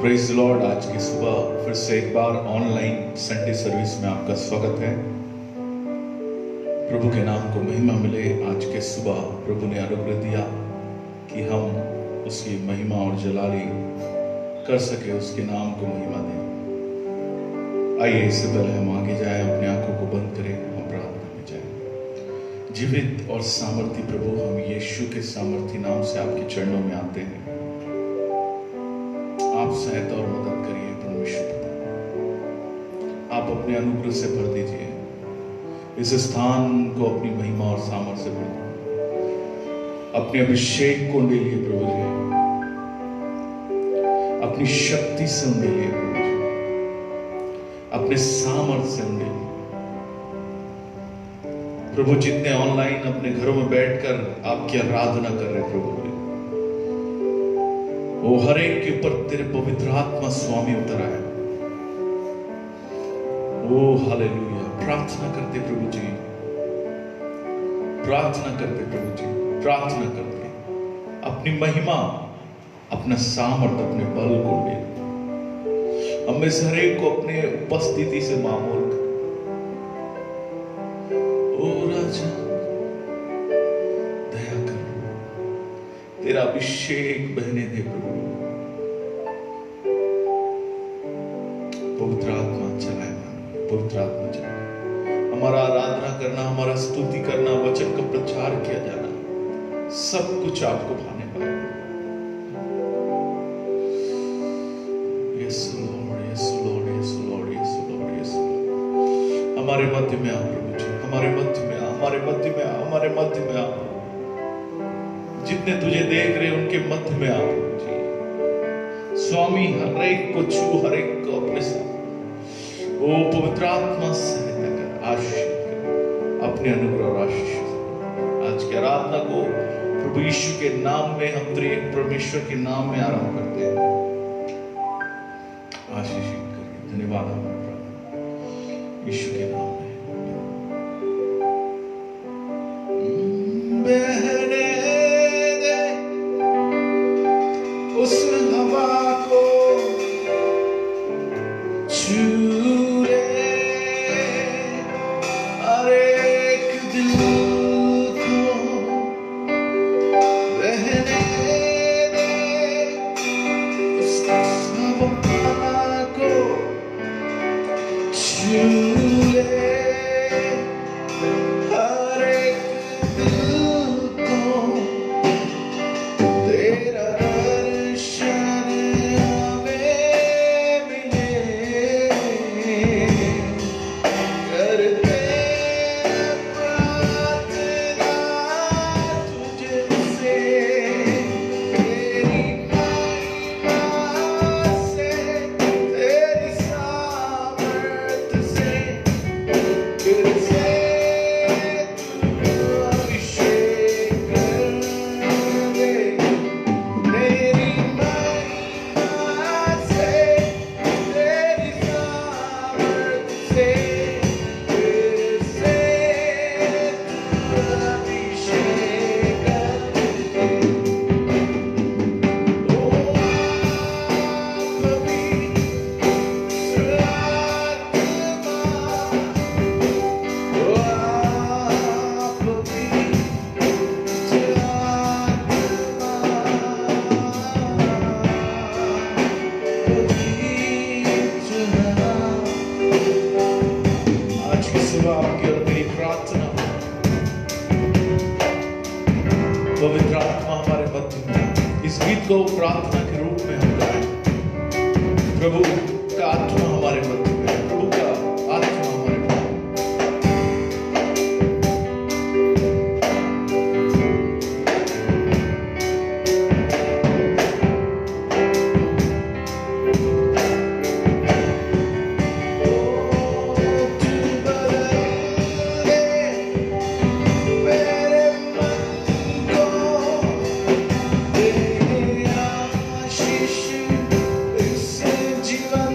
Praise the Lord. आज की सुबह फिर से एक बार ऑनलाइन संडे सर्विस में आपका स्वागत है। प्रभु के नाम को महिमा मिले। आज के सुबह प्रभु ने अनुग्रह दिया कि हम उसकी महिमा और जलाली कर सके, उसके नाम को महिमा दें। आइए इससे पहले हम आगे जाएं, अपने आंखों को बंद करें, हम प्रार्थना में जाएं। जीवित और सामर्थी प्रभु, हम यीशु के सामर्थी नाम से आपके चरणों में आते हैं। आप सहायता और मदद करिए परमेश्वर। आप अपने अनुग्रह से भर दीजिए, इस स्थान को अपनी महिमा और सामर्थ से भर दीजिए। अपने अभिषेक को ले लिए प्रभु जी, अपनी शक्ति से उन्हें लिए प्रभु जी, अपने सामर्थ से उन्हें लिए प्रभु। जितने ऑनलाइन अपने घरों में बैठकर आपकी आराधना कर रहे प्रभु जी, वो हर एक के ऊपर तेरे पवित्र आत्मा स्वामी उतर आए। ओ हालेलुया। प्रार्थना करते प्रभु जी, प्रार्थना करते प्रभु जी, प्रार्थना करते अपनी महिमा, अपना सामर्थ, अपने बल को ले। हम इस हर एक को अपने उपस्थिति से मामूल कर। ओ राजा दया कर, तेरा अभिषेक बहने दे प्रभु। पवित्र आत्मा चलाए, पवित्र आत्मा चलाए। हमारा आराधना करना, हमारा स्तुति करना, वचन का प्रचार किया जाना, सब कुछ आपको भाने पाए। यीशु लॉर्ड, यीशु लॉर्ड, यीशु लॉर्ड, यीशु लॉर्ड, यीशु लॉर्ड। हमारे मध्य में आ प्रभु जी, हमारे मध्य में आ, हमारे मध्य में आ, हमारे मध्य में आ। जितने तुझे देख रहे उनके मध्य में आ प्रभु जी। स्वामी हर एक को छू, हर एक को अपने साथ वो पवित्र आत्मा सहायता कर, आशीष कर, अपने अनुग्रह और आशीष। आज की आराधना को प्रभु यीशु के नाम में, हम त्रिएक परमेश्वर के नाम में आरंभ करते हैं। आशीष करिए। धन्यवाद हमारे यीशु के नाम में। बहने दे उस हवा को, छू ले हर एक दिल को। बहने दे उस हवा को, छू ले हर एक दिल को। तेरा दर्शन हमें मिले, करते प्रार्थना तुझसे। तेरी महिमा से, तेरी सामर्थ से, फिर से तू अभिषेक कर दे। तेरी महिमा से, तेरी सामर्थ से, फिर से तू अभिषेक कर दे। ओ पवित्र आत्मा, ओ आज की सुबह आपकी और मेरी प्रार्थना, पवित्र आत्मा हमारे मध्य में। इस गीत को प्रार्थना के रूप में हम गाएं। प्रभु का आत्मा हमारे मध्य में, प्रभु का आत्मा हमारे मध्य में। मेरे मन को तेरा आशीष, इस जीवन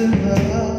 भरा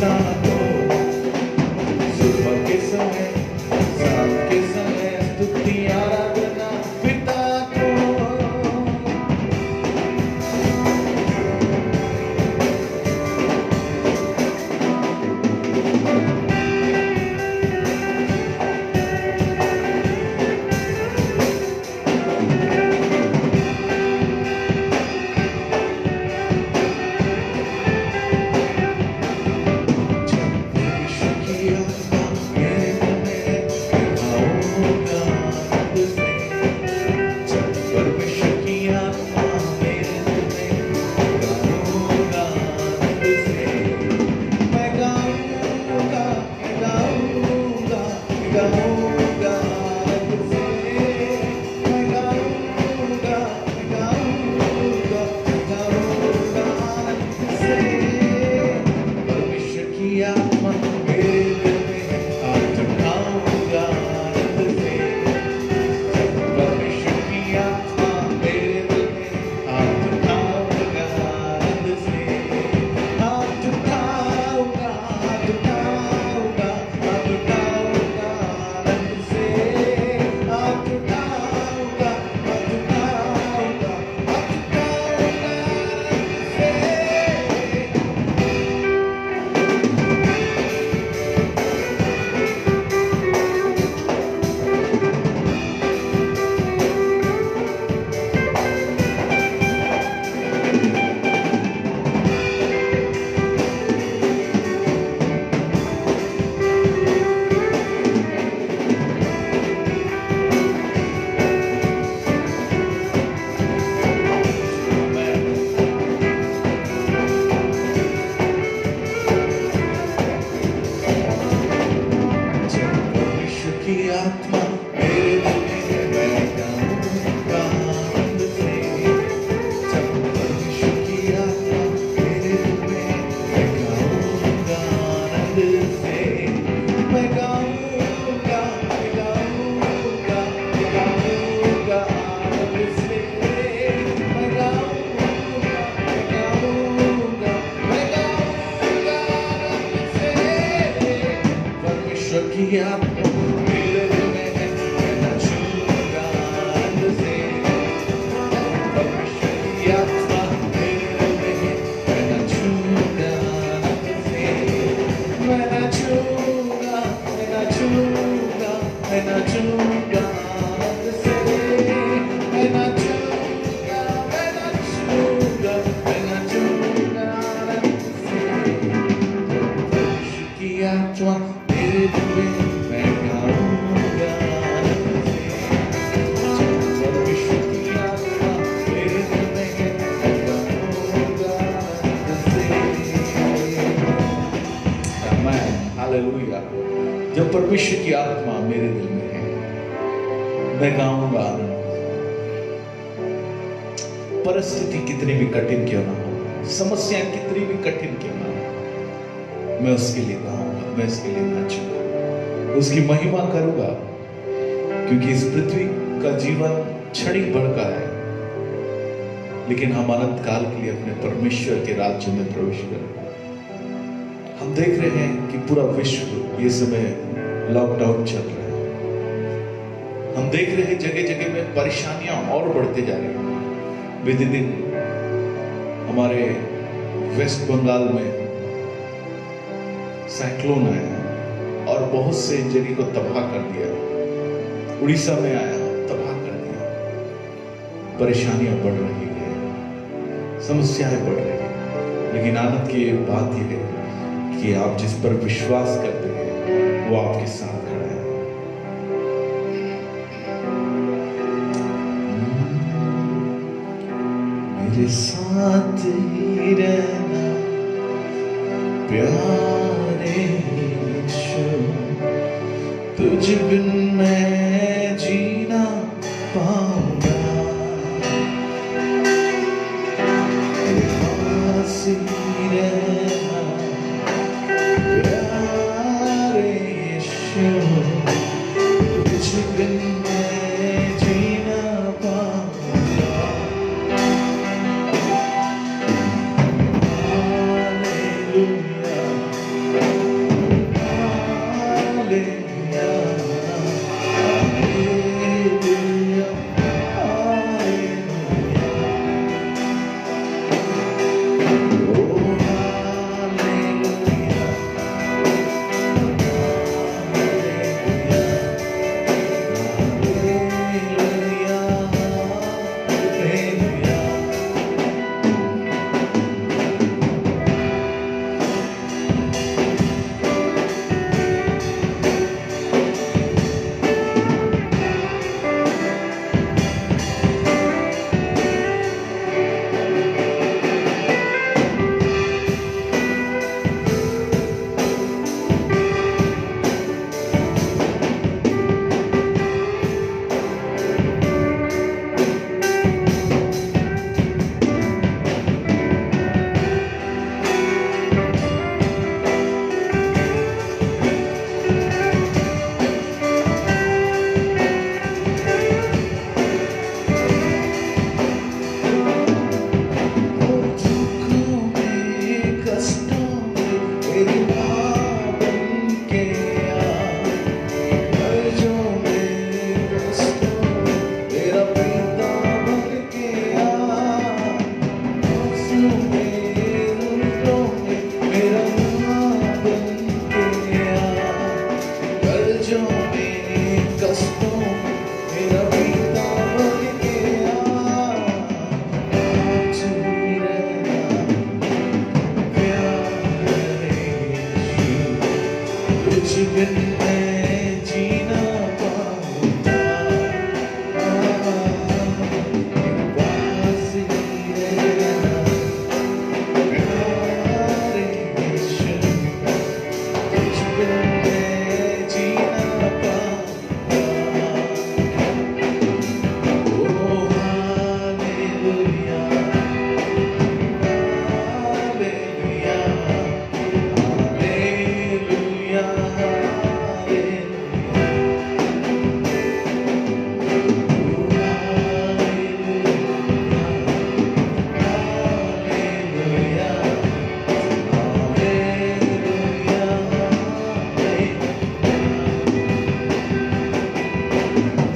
पिता को सुबह के समय शाम के समय स्तुति आराधना पिता को। हालेलुया। जब परमेश्वर की आत्मा मेरे दिल में है, मैं गाऊंगा। परिस्थिति कितनी भी कठिन क्यों ना हो, समस्याएं कितनी भी कठिन क्यों ना हो, मैं उसके लिए गाऊंगा, मैं उसके लिए नाचूंगा, उसकी महिमा करूंगा। क्योंकि इस पृथ्वी का जीवन क्षणिक भर का है, लेकिन हम अनंत काल के लिए अपने परमेश्वर के राज्य में प्रवेश करेंगे। हम देख रहे हैं कि पूरा विश्व ये समय लॉकडाउन चल रहा है। हम देख रहे हैं जगह जगह में परेशानियां और बढ़ते जा रही हैं। बीते दिन हमारे वेस्ट बंगाल में साइक्लोन आया और बहुत से जगह को तबाह कर दिया। उड़ीसा में आया, तबाह कर दिया। परेशानियां बढ़ रही है, समस्याएं बढ़ रही है, लेकिन आनंद की बात यह है कि आप जिस पर विश्वास करते हैं वो आपके साथ खड़ा है। मेरे साथ ही रहना प्यारे यीशु, तुझ बिन मैं जीना पाऊंगा। तेरे पास ही रहना प्यारे यीशु, तुझ बिन मैं जीना पाऊंगा। हालेलुया, बिन मैं जीना पाऊंगा पास ही रहना प्यारे यीशु तुझ बिन मैं जीना पाऊंगा ओ हालेलुया हालेलुया हालेलुया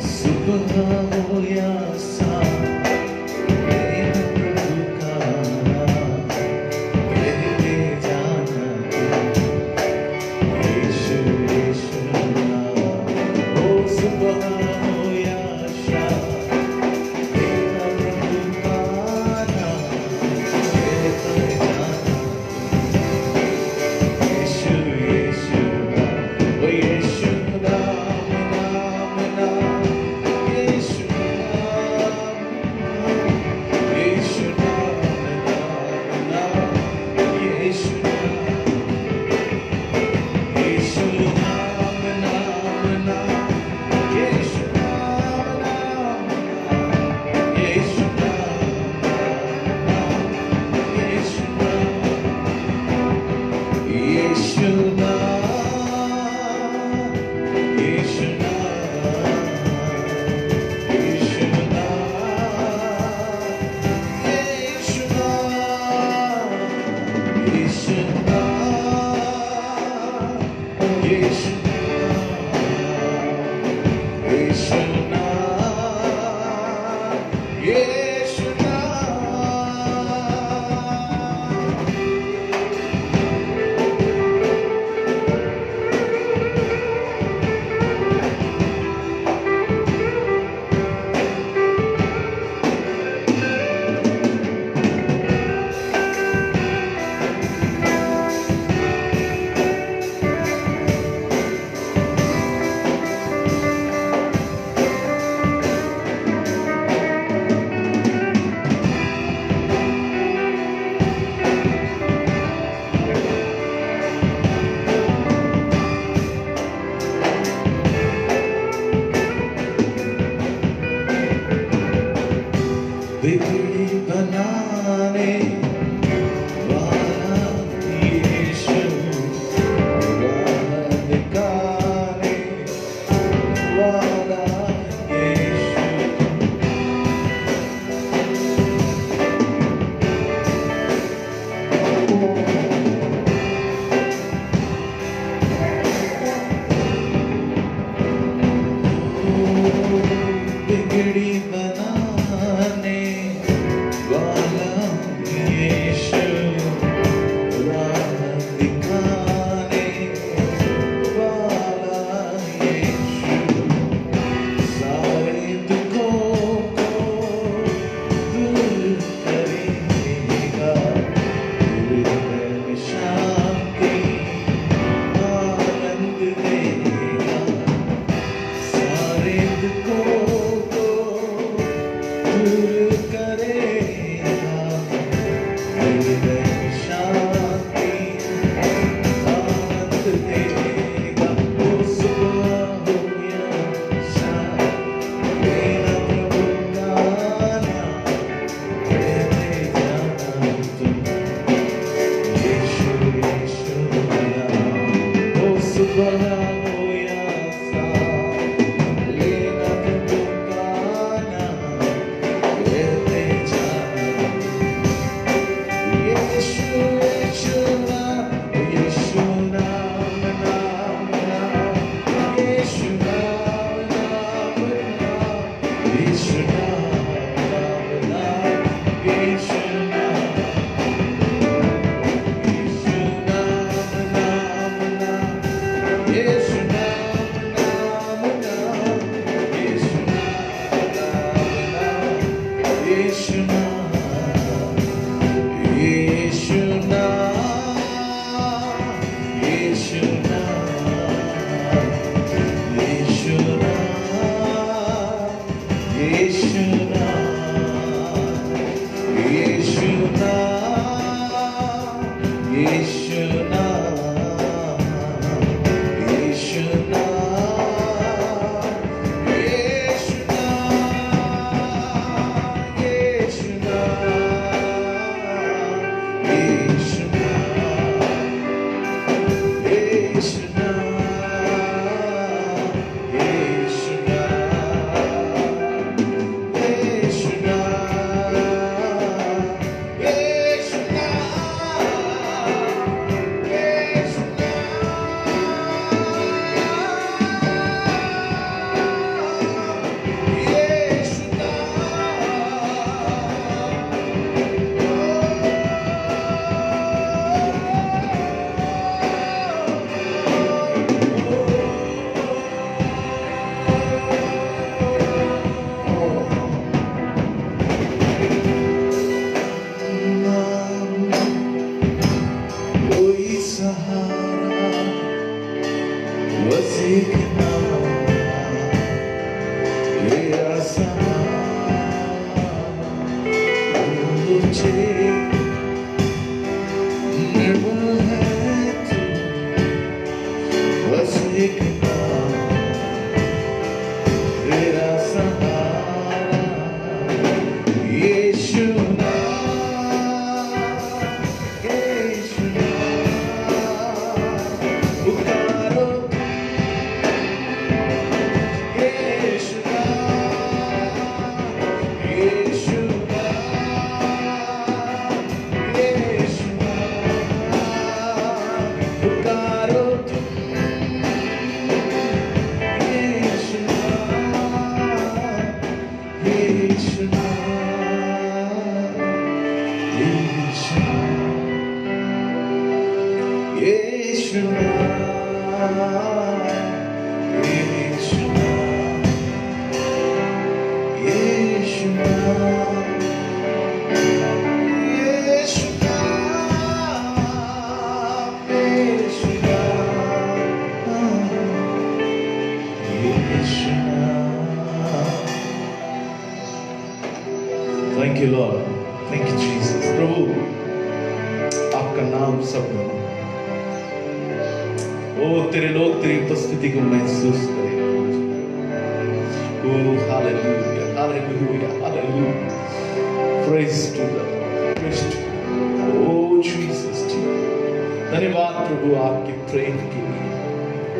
सुबह हो या शाम प्रेम प्रभु का नाम कहते जाना यीशु यीशु नाम ओ सुबह हो या शाम प्रेम प्रभु का नाम कहते जाना यीशु यीशु नाम ओ यीशु नाम नाम नाम यीशु नाम यीशु नाम नाम नाम यीशु नाम यीशु नाम नाम नाम यीशु नाम नाम नाम यीशु नाम नाम यीशु नाम यीशु नाम यीशु बिगड़ी बनाने वाला यीशु राह दिखाने वाला यीशु बिगड़ी बनाने वाला यीशु राह दिखाने वाला यीशु सारे दुखों को दूर करेगा हृदय में शांति आनंद देगा सारे दुखों को दूर करेगा हृदय में शांति आनंद देगा ओ सुबह हो या शाम मेरा प्रभु गाना कहते जाना तुम यीशु यीशु नाम ओ सुबह हो या शाम लेना प्रभु गाना कहते जाना यीशु यीशु नाम यीशु नाम नाम नाम यीशु नाम नाम नाम यीशु नाम नाम नाम यीशु नाम यीशु नाम नाम नाम Thank you, Lord. Thank you, Jesus. प्रभु आपका नाम सब में ओ तेरे लोग तेरी उपस्थिति को महसूस करें। Oh, hallelujah, hallelujah, hallelujah. Praise to the Lord. Praise to the Lord. Oh, Jesus, Jesus. धन्यवाद प्रभु आपके प्रेम के लिए,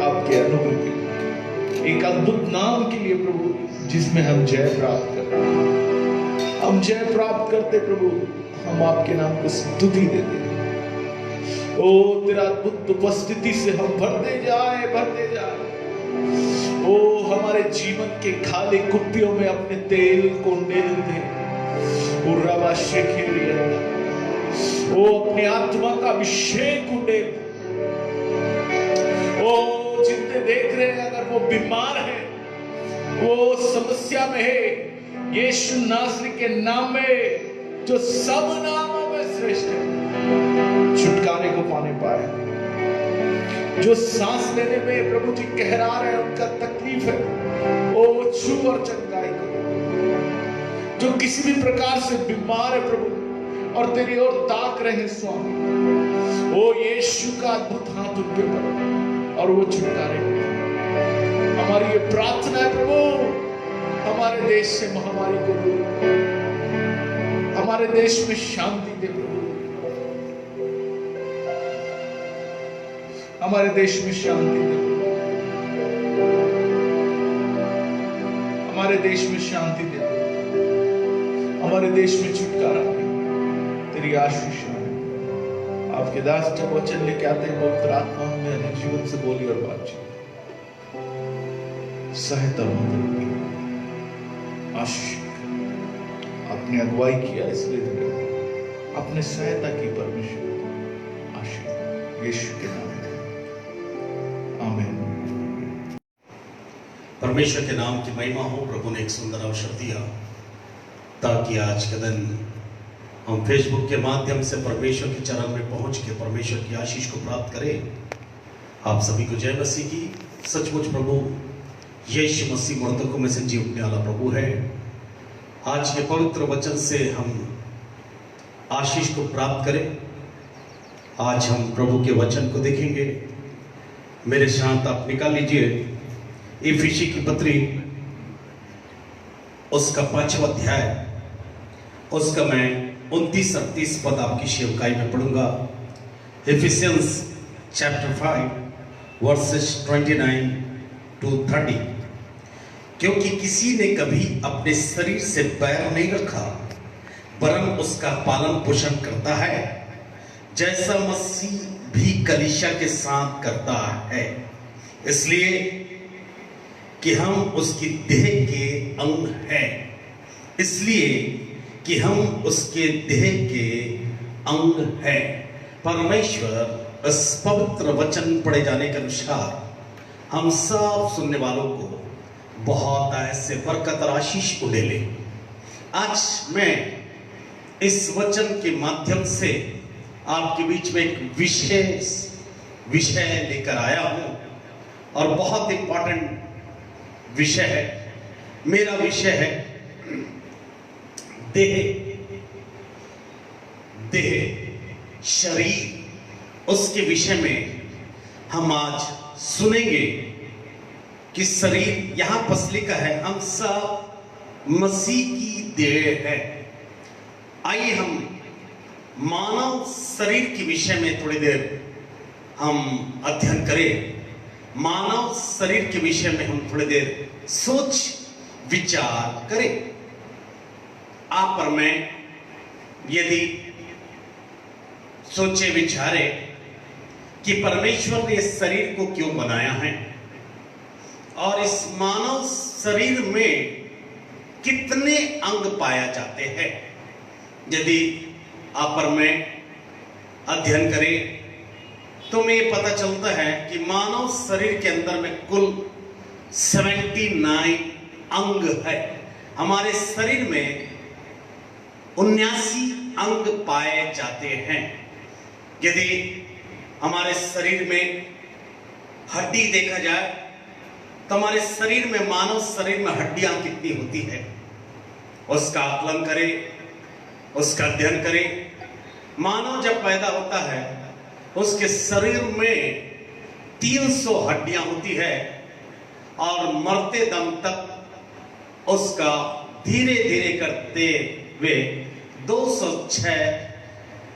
आपके अनुग्रह के लिए, एक अद्भुत नाम के लिए प्रभु, जिसमें हम जय प्राप्त करते। हम जय प्राप्त करते प्रभु, हम आपके नाम को स्तुति देते। ओ तेरा अद्भुत उपस्थिति से हम भरते जाए, भरते जाए। ओ हमारे जीवन के खाली कुप्पियों में अपने तेल को डाल दे। ओ रबा शेखेरिया, ओ अपनी आत्मा का अभिषेक उड़े। ओ जितने देख रहे हैं अगर वो बीमार है, वो समस्या में है, यीशु नासरी के नाम में जो सब नामों में श्रेष्ठ है, छुटकारे को पाने पाए। जो सांस लेने में प्रभु जी कहरा रहे हैं, उनका तकलीफ है, ओ छू और चंगाई करो। जो किसी भी प्रकार से बीमार है प्रभु और तेरी ओर ताक रहे हैं स्वामी, ओ यीशु का अद्भुत हाथ उन पे पड़े और वो छुटकारे को। हमारी ये प्रार्थना है प्रभु, हमारे देश से महामारी को दूर कर, हमारे देश में शांति दे प्रभु, हमारे देश में शांति दे, हमारे देश में शांति दे, हमारे देश में छुटकारा दे। तेरी आशीष है। आपके दास जब वचन लेके आते हैं, पवित्र आत्मा हमें जीवन से बोली और बातचीत सहायता मदद आशीष आपने अगुवाई किया, इसलिए अपने सहायता की परमेश्वर आशीष यीशु के नाम में, आमीन। परमेश्वर के नाम की महिमा हो। प्रभु ने एक सुंदर अवसर दिया ताकि आज के दिन हम फेसबुक के माध्यम से परमेश्वर के चरण में पहुंच के परमेश्वर की आशीष को प्राप्त करें। आप सभी को जय मसीह की। सचमुच प्रभु यीशु मसीह मृतकों में से जी उठने वाला प्रभु है। आज के पवित्र वचन से हम आशीष को प्राप्त करें। आज हम प्रभु के वचन को देखेंगे। मेरे साथ आप निकाल लीजिए इफिसी की पत्री, उसका 5वां अध्याय, उसका मैं 29-38 पद आपकी सेवकाई में पढ़ूंगा। Ephesians chapter 5 versus 29 to 30। क्योंकि किसी ने कभी अपने शरीर से बैर नहीं रखा, वरन उसका पालन पोषण करता है, जैसा मसीह भी कलीसिया के साथ करता है, इसलिए कि हम उसकी देह के अंग हैं। इसलिए कि हम उसके देह के अंग हैं। परमेश्वर इस पवित्र वचन पढ़े जाने के अनुसार हम सब सुनने वालों को बहुत ऐसे बरकत और आशीष को ले ले। आज मैं इस वचन के माध्यम से आपके बीच में एक विशेष विषय लेकर आया हूं और बहुत इंपॉर्टेंट विषय है। मेरा विषय है देह, शरीर। उसके विषय में हम आज सुनेंगे कि शरीर, यहां पस लिखा है हम सब मसीह की देह है। आइए हम मानव शरीर के विषय में थोड़ी देर हम अध्ययन करें। मानव शरीर के विषय में हम थोड़ी देर सोच विचार करें। आप और मैं यदि सोचे विचारे कि परमेश्वर ने इस शरीर को क्यों बनाया है और इस मानव शरीर में कितने अंग पाए जाते हैं, यदि आप और मैं अध्ययन करें तो हमें पता चलता है कि मानव शरीर के अंदर में कुल 79 अंग है। हमारे शरीर में 79 अंग पाए जाते हैं। यदि हमारे शरीर में हड्डी देखा जाए तो हमारे शरीर में, मानव शरीर में हड्डियां कितनी होती है, उसका आकलन करें, उसका अध्ययन करें। मानव जब पैदा होता है उसके शरीर में 300 हड्डियां होती है और मरते दम तक उसका धीरे धीरे करते हुए 206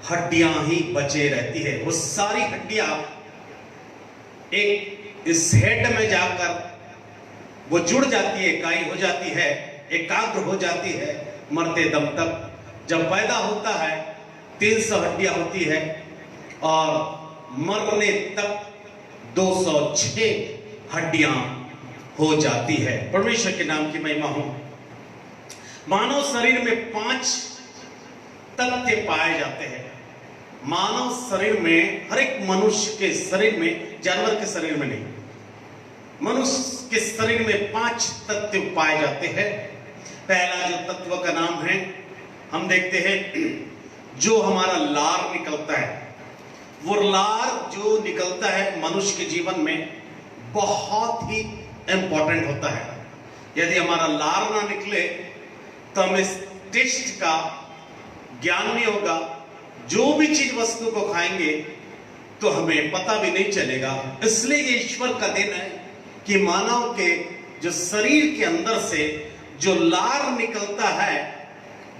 हड्डियां ही बचे रहती है। वो सारी हड्डियां एक इस हेड में जाकर वो जुड़ जाती है, इकाई हो जाती है, एकाग्र हो जाती है मरते दम तक। जब पैदा होता है 300 हड्डियां होती है और मरने तक 206 हड्डियां हो जाती है। परमेश्वर के नाम की महिमा हो। मानव शरीर में 5 तथ्य पाए जाते हैं। मानव शरीर में, हर एक मनुष्य के शरीर में, जानवर के शरीर में नहीं, मनुष्य के शरीर में 5 तत्व पाए जाते हैं। पहला जो तत्व का नाम है, हम देखते हैं जो हमारा लार निकलता है। वो लार जो निकलता है मनुष्य के जीवन में बहुत ही इंपॉर्टेंट होता है। यदि हमारा लार ना निकले तो हमें इस टेस्ट का ज्ञान नहीं होगा। जो भी चीज वस्तु को खाएंगे तो हमें पता भी नहीं चलेगा। इसलिए ये ईश्वर का देन है कि मानव के जो शरीर के अंदर से जो लार निकलता है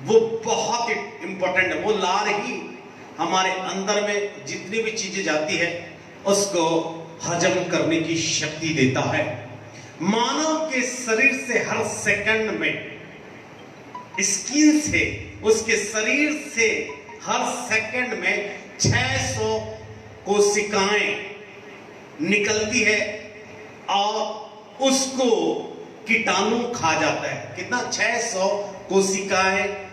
वो बहुत इंपॉर्टेंट है। वो लार ही हमारे अंदर में जितनी भी चीजें जाती है उसको हजम करने की शक्ति देता है। मानव के शरीर से हर सेकंड में, स्किन से, उसके शरीर से हर सेकंड में 600 कोशिकाएं निकलती है और उसको कीटाणु खा जाता है। कितना? 600 कोशिकाएं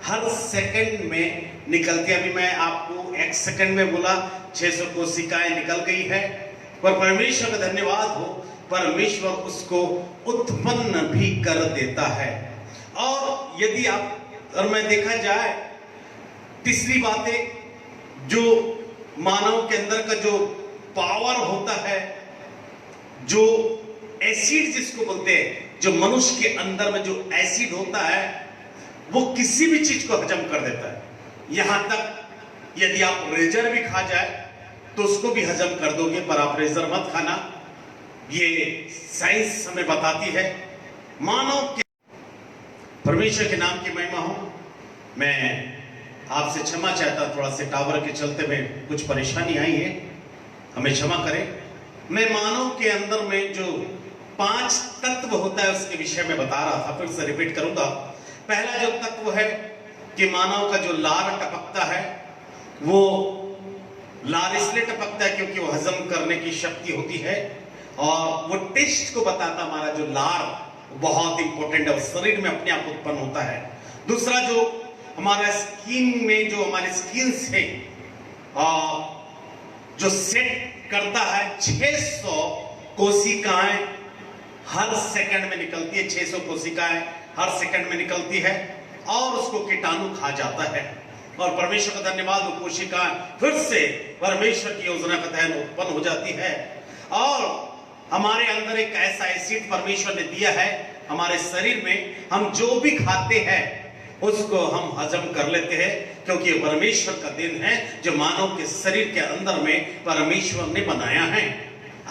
हर सेकंड में निकलती है। अभी मैं आपको 1 सेकंड में बोला 600 कोशिकाएं निकल गई है, पर परमेश्वर का धन्यवाद हो, परमेश्वर उसको उत्पन्न भी कर देता है। और यदि आप और मैं देखा जाए, तीसरी बात है, जो मानव के अंदर का जो पावर होता है, जो एसिड जिसको बोलते हैं, जो मनुष्य के अंदर में जो एसिड होता है वो किसी भी चीज को हजम कर देता है। यहां तक यदि आप रेजर भी खा जाए तो उसको भी हजम कर दोगे, पर आप रेजर मत खाना, ये साइंस हमें बताती है। मानव के, परमेश्वर के नाम की महिमा हो। मैं आपसे क्षमा चाहता, थोड़ा से टावर के चलते में कुछ परेशानी आई है, हमें क्षमा करें। मैं मानव के अंदर में जो 5 तत्व होता है उसके विषय में बता रहा था, फिर से रिपीट करूंगा। पहला जो तत्व है कि मानव का जो लार टपकता है, वो लार इसलिए टपकता है क्योंकि वो हजम करने की शक्ति होती है और वो टेस्ट को बताता, हमारा जो लार बहुत इंपॉर्टेंट है, वो शरीर में अपने आप उत्पन्न होता है। दूसरा जो हमारा स्किन में जो हमारे स्किन से जो सेट करता है, 600 कोशिकाएं हर सेकंड में निकलती है, 600 कोशिकाएं हर सेकंड में निकलती है और उसको कीटाणु खा जाता है और परमेश्वर का धन्यवाद, वो कोशिकाएं फिर से परमेश्वर की योजना का तहत उत्पन्न हो जाती है और हमारे अंदर एक ऐसा एसिड परमेश्वर ने दिया है हमारे शरीर में, हम जो भी खाते हैं उसको हम हजम कर लेते हैं क्योंकि ये परमेश्वर का दिन है जो मानव के शरीर के अंदर में परमेश्वर ने बनाया है।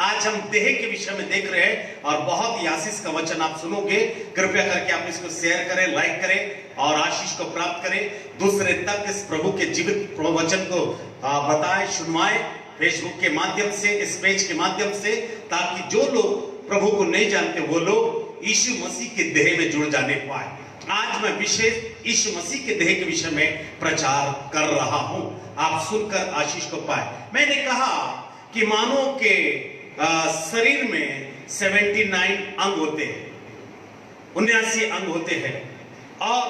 आज हम देह के विषय में देख रहे हैं और बहुत ही आशीष का वचन आप सुनोगे। कृपया करके आप इसको शेयर करें, लाइक करें और आशीष को प्राप्त करें, दूसरे तक इस प्रभु के जीवित वचन को बताएं, सुनवाएं फेसबुक के माध्यम से, इस पेज के माध्यम से, ताकि जो लोग प्रभु को नहीं जानते वो लोग यीशु मसीह के देह में जुड़ जाने पाए। आज मैं विशेष यीशु मसीह के देह के विषय में प्रचार कर रहा हूं, आप सुनकर आशीष को पाए। मैंने कहा कि मानव के शरीर में 79 अंग होते हैं, 79 अंग होते हैं और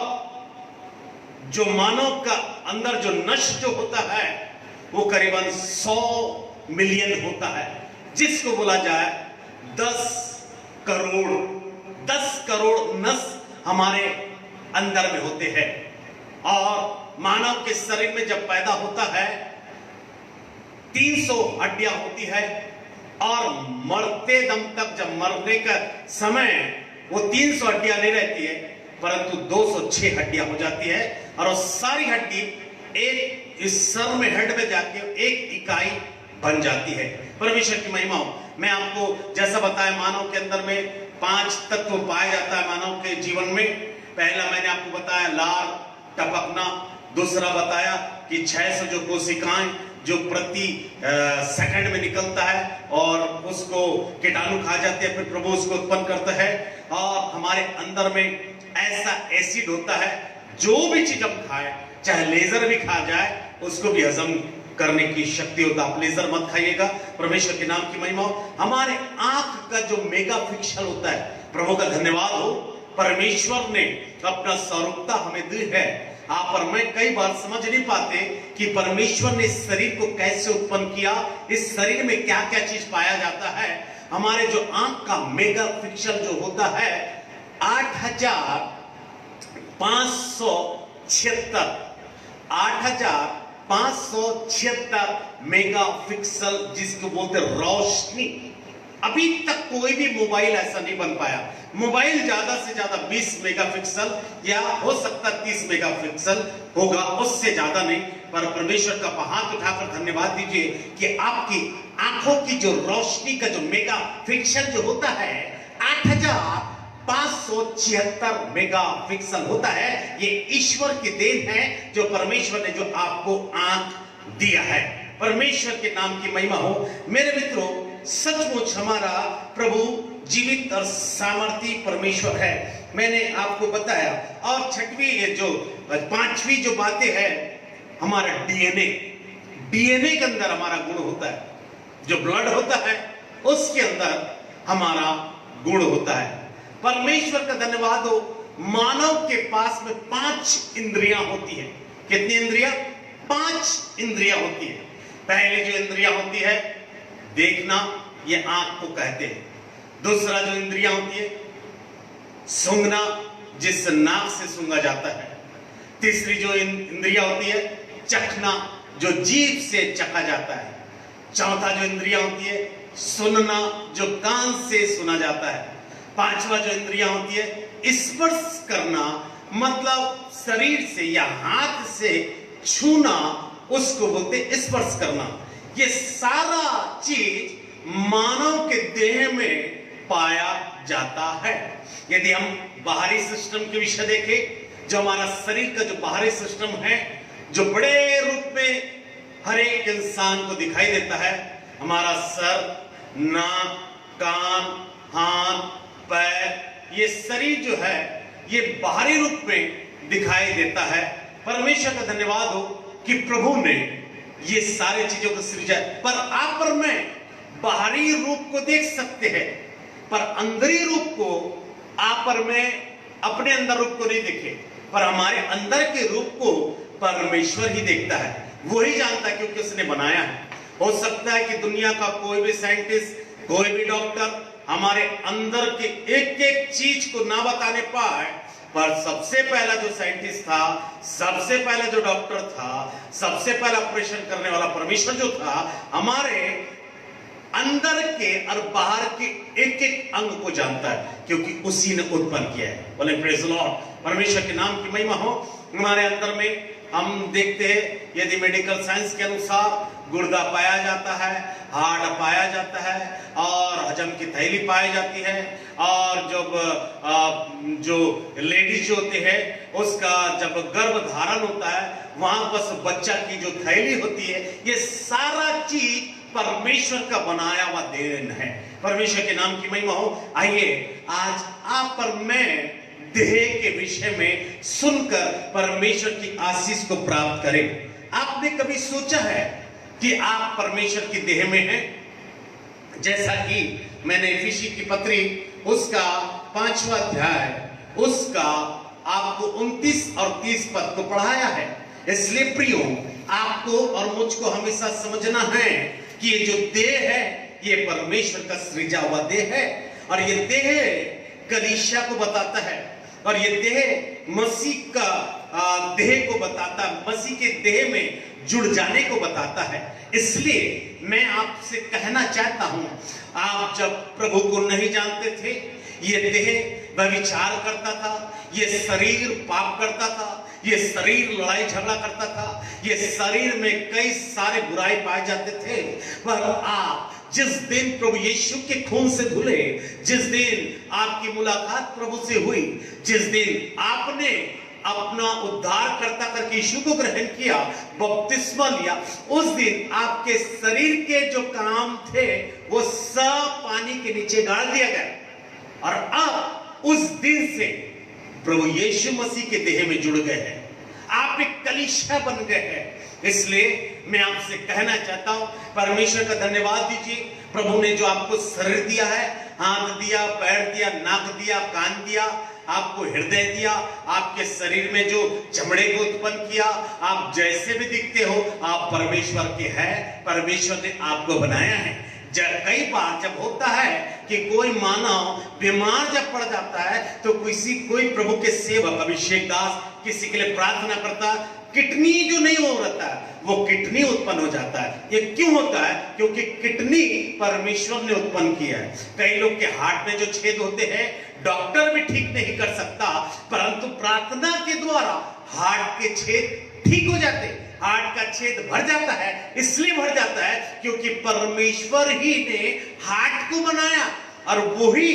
जो मानव का अंदर जो नष्ट जो होता है वो करीबन 100 मिलियन होता है, जिसको बोला जाए 10 करोड़ नस हमारे अंदर में होते हैं। और मानव के शरीर में जब पैदा होता है 300 हड्डियां होती है और मरते दम तक, जब मरने का समय वो 300 हड्डियां नहीं रहती है परंतु 206 हड्डियां हो जाती है और वो सारी हड्डी एक इस सर में, हेड में जाके एक इकाई बन जाती है। परमेश्वर की महिमा हो। मैं आपको जैसा बताया, मानव के अंदर में 5 तत्व पाया जाता है मानव के जीवन में। पहला मैंने आपको बताया लार टपकना, दूसरा बताया कि 600 जो कोशिकाएं जो प्रति सेकंड में निकलता है और उसको कीटाणु खा जाते हैं, फिर प्रभु उसको उत्पन्न करता है और हमारे अंदर में ऐसा एसिड होता है, जो भी चीज हम खाए, चाहे लेजर भी खा जाए उसको भी हजम करने की शक्ति होता है। आप लेजर मत खाइएगा, परमेश्वर के नाम की महिमा हो। हमारे आंख का जो मेगा पिक्सल होता है, प्रभु का धन्यवाद हो, परमेश्वर ने अपना स्वरूपता हमें दी है। आप और मैं कई बार समझ नहीं पाते कि परमेश्वर ने इस शरीर को कैसे उत्पन्न किया, इस शरीर में क्या क्या चीज पाया जाता है। हमारे जो आंख का मेगा पिक्सल जो होता है 8,576 मेगा पिक्सल, जिसको बोलते रोशनी। अभी तक कोई भी मोबाइल ऐसा नहीं बन पाया। मोबाइल ज्यादा से ज्यादा 20 मेगापिक्सल या हो सकता 30 मेगापिक्सल होगा, उससे ज्यादा नहीं। पर परमेश्वर का हाथ उठाकर धन्यवाद दीजिए कि आपकी आंखों की जो रोशनी का जो मेगापिक्सल जो होता है 8,576 मेगापिक्सल होता है। ये ईश्वर की देन है जो परमेश्वर ने जो आपको आंख दिया है। परमेश्वर के नाम की महिमा हो। मेरे मित्रों, सचमुच हमारा प्रभु जीवित और सामर्थी परमेश्वर है, मैंने आपको बताया। और छठवीं जो 5वीं जो बातें हैं, हमारा डीएनए के अंदर हमारा गुण होता है। जो ब्लड होता है उसके अंदर हमारा गुण होता है। परमेश्वर का धन्यवाद हो। मानव के पास में 5 इंद्रियां होती है। कितनी इंद्रियां? 5 इंद्रियां होती है। पहली जो इंद्रियां होती है देखना, ये आंख को कहते हैं। दूसरा जो इंद्रियां होती है सूंघना, जिस नाक से सूंघा जाता है। तीसरी जो इंद्रियां होती है चखना, जो जीभ से चखा जाता है। चौथा जो इंद्रियां होती है सुनना, जो कान से सुना जाता है। 5वां जो इंद्रियां होती है स्पर्श करना, मतलब शरीर से या हाथ से छूना, उसको बोलते स्पर्श करना। ये सारा चीज मानव के देह में पाया जाता है। यदि हम बाहरी सिस्टम के विषय देखें, जो हमारा शरीर का जो बाहरी सिस्टम है, जो बड़े रूप में हर एक इंसान को दिखाई देता है, हमारा सर, नाक, कान, हाथ, पैर, ये शरीर जो है ये बाहरी रूप में दिखाई देता है। परमेश्वर का धन्यवाद हो कि प्रभु ने ये सारी चीजों को सृजा, पर आप और मैं बाहरी रूप को देख सकते हैं, पर अंदरी रूप को आप और मैं अपने अंदर रूप को नहीं देखे, पर हमारे अंदर के रूप को परमेश्वर ही देखता है, वही जानता है, क्योंकि उसने बनाया है। हो सकता है कि दुनिया का कोई भी साइंटिस्ट, कोई भी डॉक्टर हमारे अंदर के एक एक चीज को ना बताने पाए, पर सबसे पहला जो साइंटिस्ट था, सबसे पहला जो डॉक्टर था, सबसे पहला ऑपरेशन करने वाला परमेश्वर जो था, हमारे अंदर के और बाहर के एक एक अंग को जानता है, क्योंकि उसी ने उत्पन्न किया है। बोले प्रेज द लॉर्ड, परमेश्वर के नाम की महिमा हो। हमारे अंदर में हम देखते हैं, यदि मेडिकल साइंस के अनुसार गुर्दा पाया जाता है, हार्ट पाया जाता है, और हजम की थैली पाई जाती है, और जब जो लेडीज होते हैं उसका जब गर्भ धारण होता है, वहां बस बच्चा की जो थैली होती है, ये सारा चीज परमेश्वर का बनाया हुआ देन है। परमेश्वर के नाम की महिमा हो। आइए आज आप और मैं देह के विषय में सुनकर परमेश्वर की आशीष को प्राप्त करें। आपने कभी सोचा है कि आप परमेश्वर की देह में हैं? जैसा कि मैंने इफिसी की पत्री उसका 5वां अध्याय उसका आपको 29 और 30 पद को पढ़ाया है। इसलिए प्रियो, आपको और मुझको हमेशा समझना है कि ये जो देह है ये परमेश्वर का सृजा हुआ देह है, और ये देह कलीसिया को बताता है, और ये देह मसीह का देह को बताता है, मसीह के देह में जुड़ जाने को बताता है। इसलिए मैं आपसे कहना चाहता हूं, आप जब प्रभु को नहीं जानते थे, ये देह व्यभिचार करता था, ये शरीर पाप करता था, ये शरीर लड़ाई झगड़ा करता था, ये शरीर में कई सारे बुराई पाए जाते थे। पर आप जिस दिन प्रभु यीशु के खून से धुले, जिस दिन आपकी मुलाकात प्रभु से हुई, जिस दिन आपने अपना उद्धार करता करके यीशु को ग्रहण किया, बपतिस्मा लिया, उस दिन आपके शरीर के जो काम थे वो सब पानी के नीचे गाड़ दिया गया, और अब उस दिन से प्रभु यीशु मसीह के देह में जुड़ गए हैं, आप एक कलीसिया बन गए हैं। इसलिए मैं आपसे कहना चाहता हूं, परमेश्वर का धन्यवाद दीजिए। प्रभु ने जो आपको शरीर दिया है, हाथ दिया, पैर दिया, नाक दिया, कान दिया, आपको हृदय दिया, आपके शरीर में जो चमड़े को उत्पन्न किया, आप जैसे भी दिखते हो आप परमेश्वर के हैं, परमेश्वर ने आपको बनाया है। कई बार जब होता है कि कोई मानव बीमार जब पड़ जाता है तो कोई प्रभु के सेवक अभिषेक दास किसी के लिए प्रार्थना करता, किडनी जो नहीं हो रहता है वो किडनी उत्पन्न हो जाता है। ये क्यों होता है? क्योंकि किडनी परमेश्वर ने उत्पन्न किया है। कई लोग के हार्ट में जो छेद होते हैं डॉक्टर भी ठीक नहीं कर सकता, परंतु प्रार्थना के द्वारा हार्ट के छेद ठीक हो जाते हैं। हार्ट का छेद भर जाता है, इसलिए भर जाता है क्योंकि परमेश्वर ही ने हार्ट को बनाया, और वही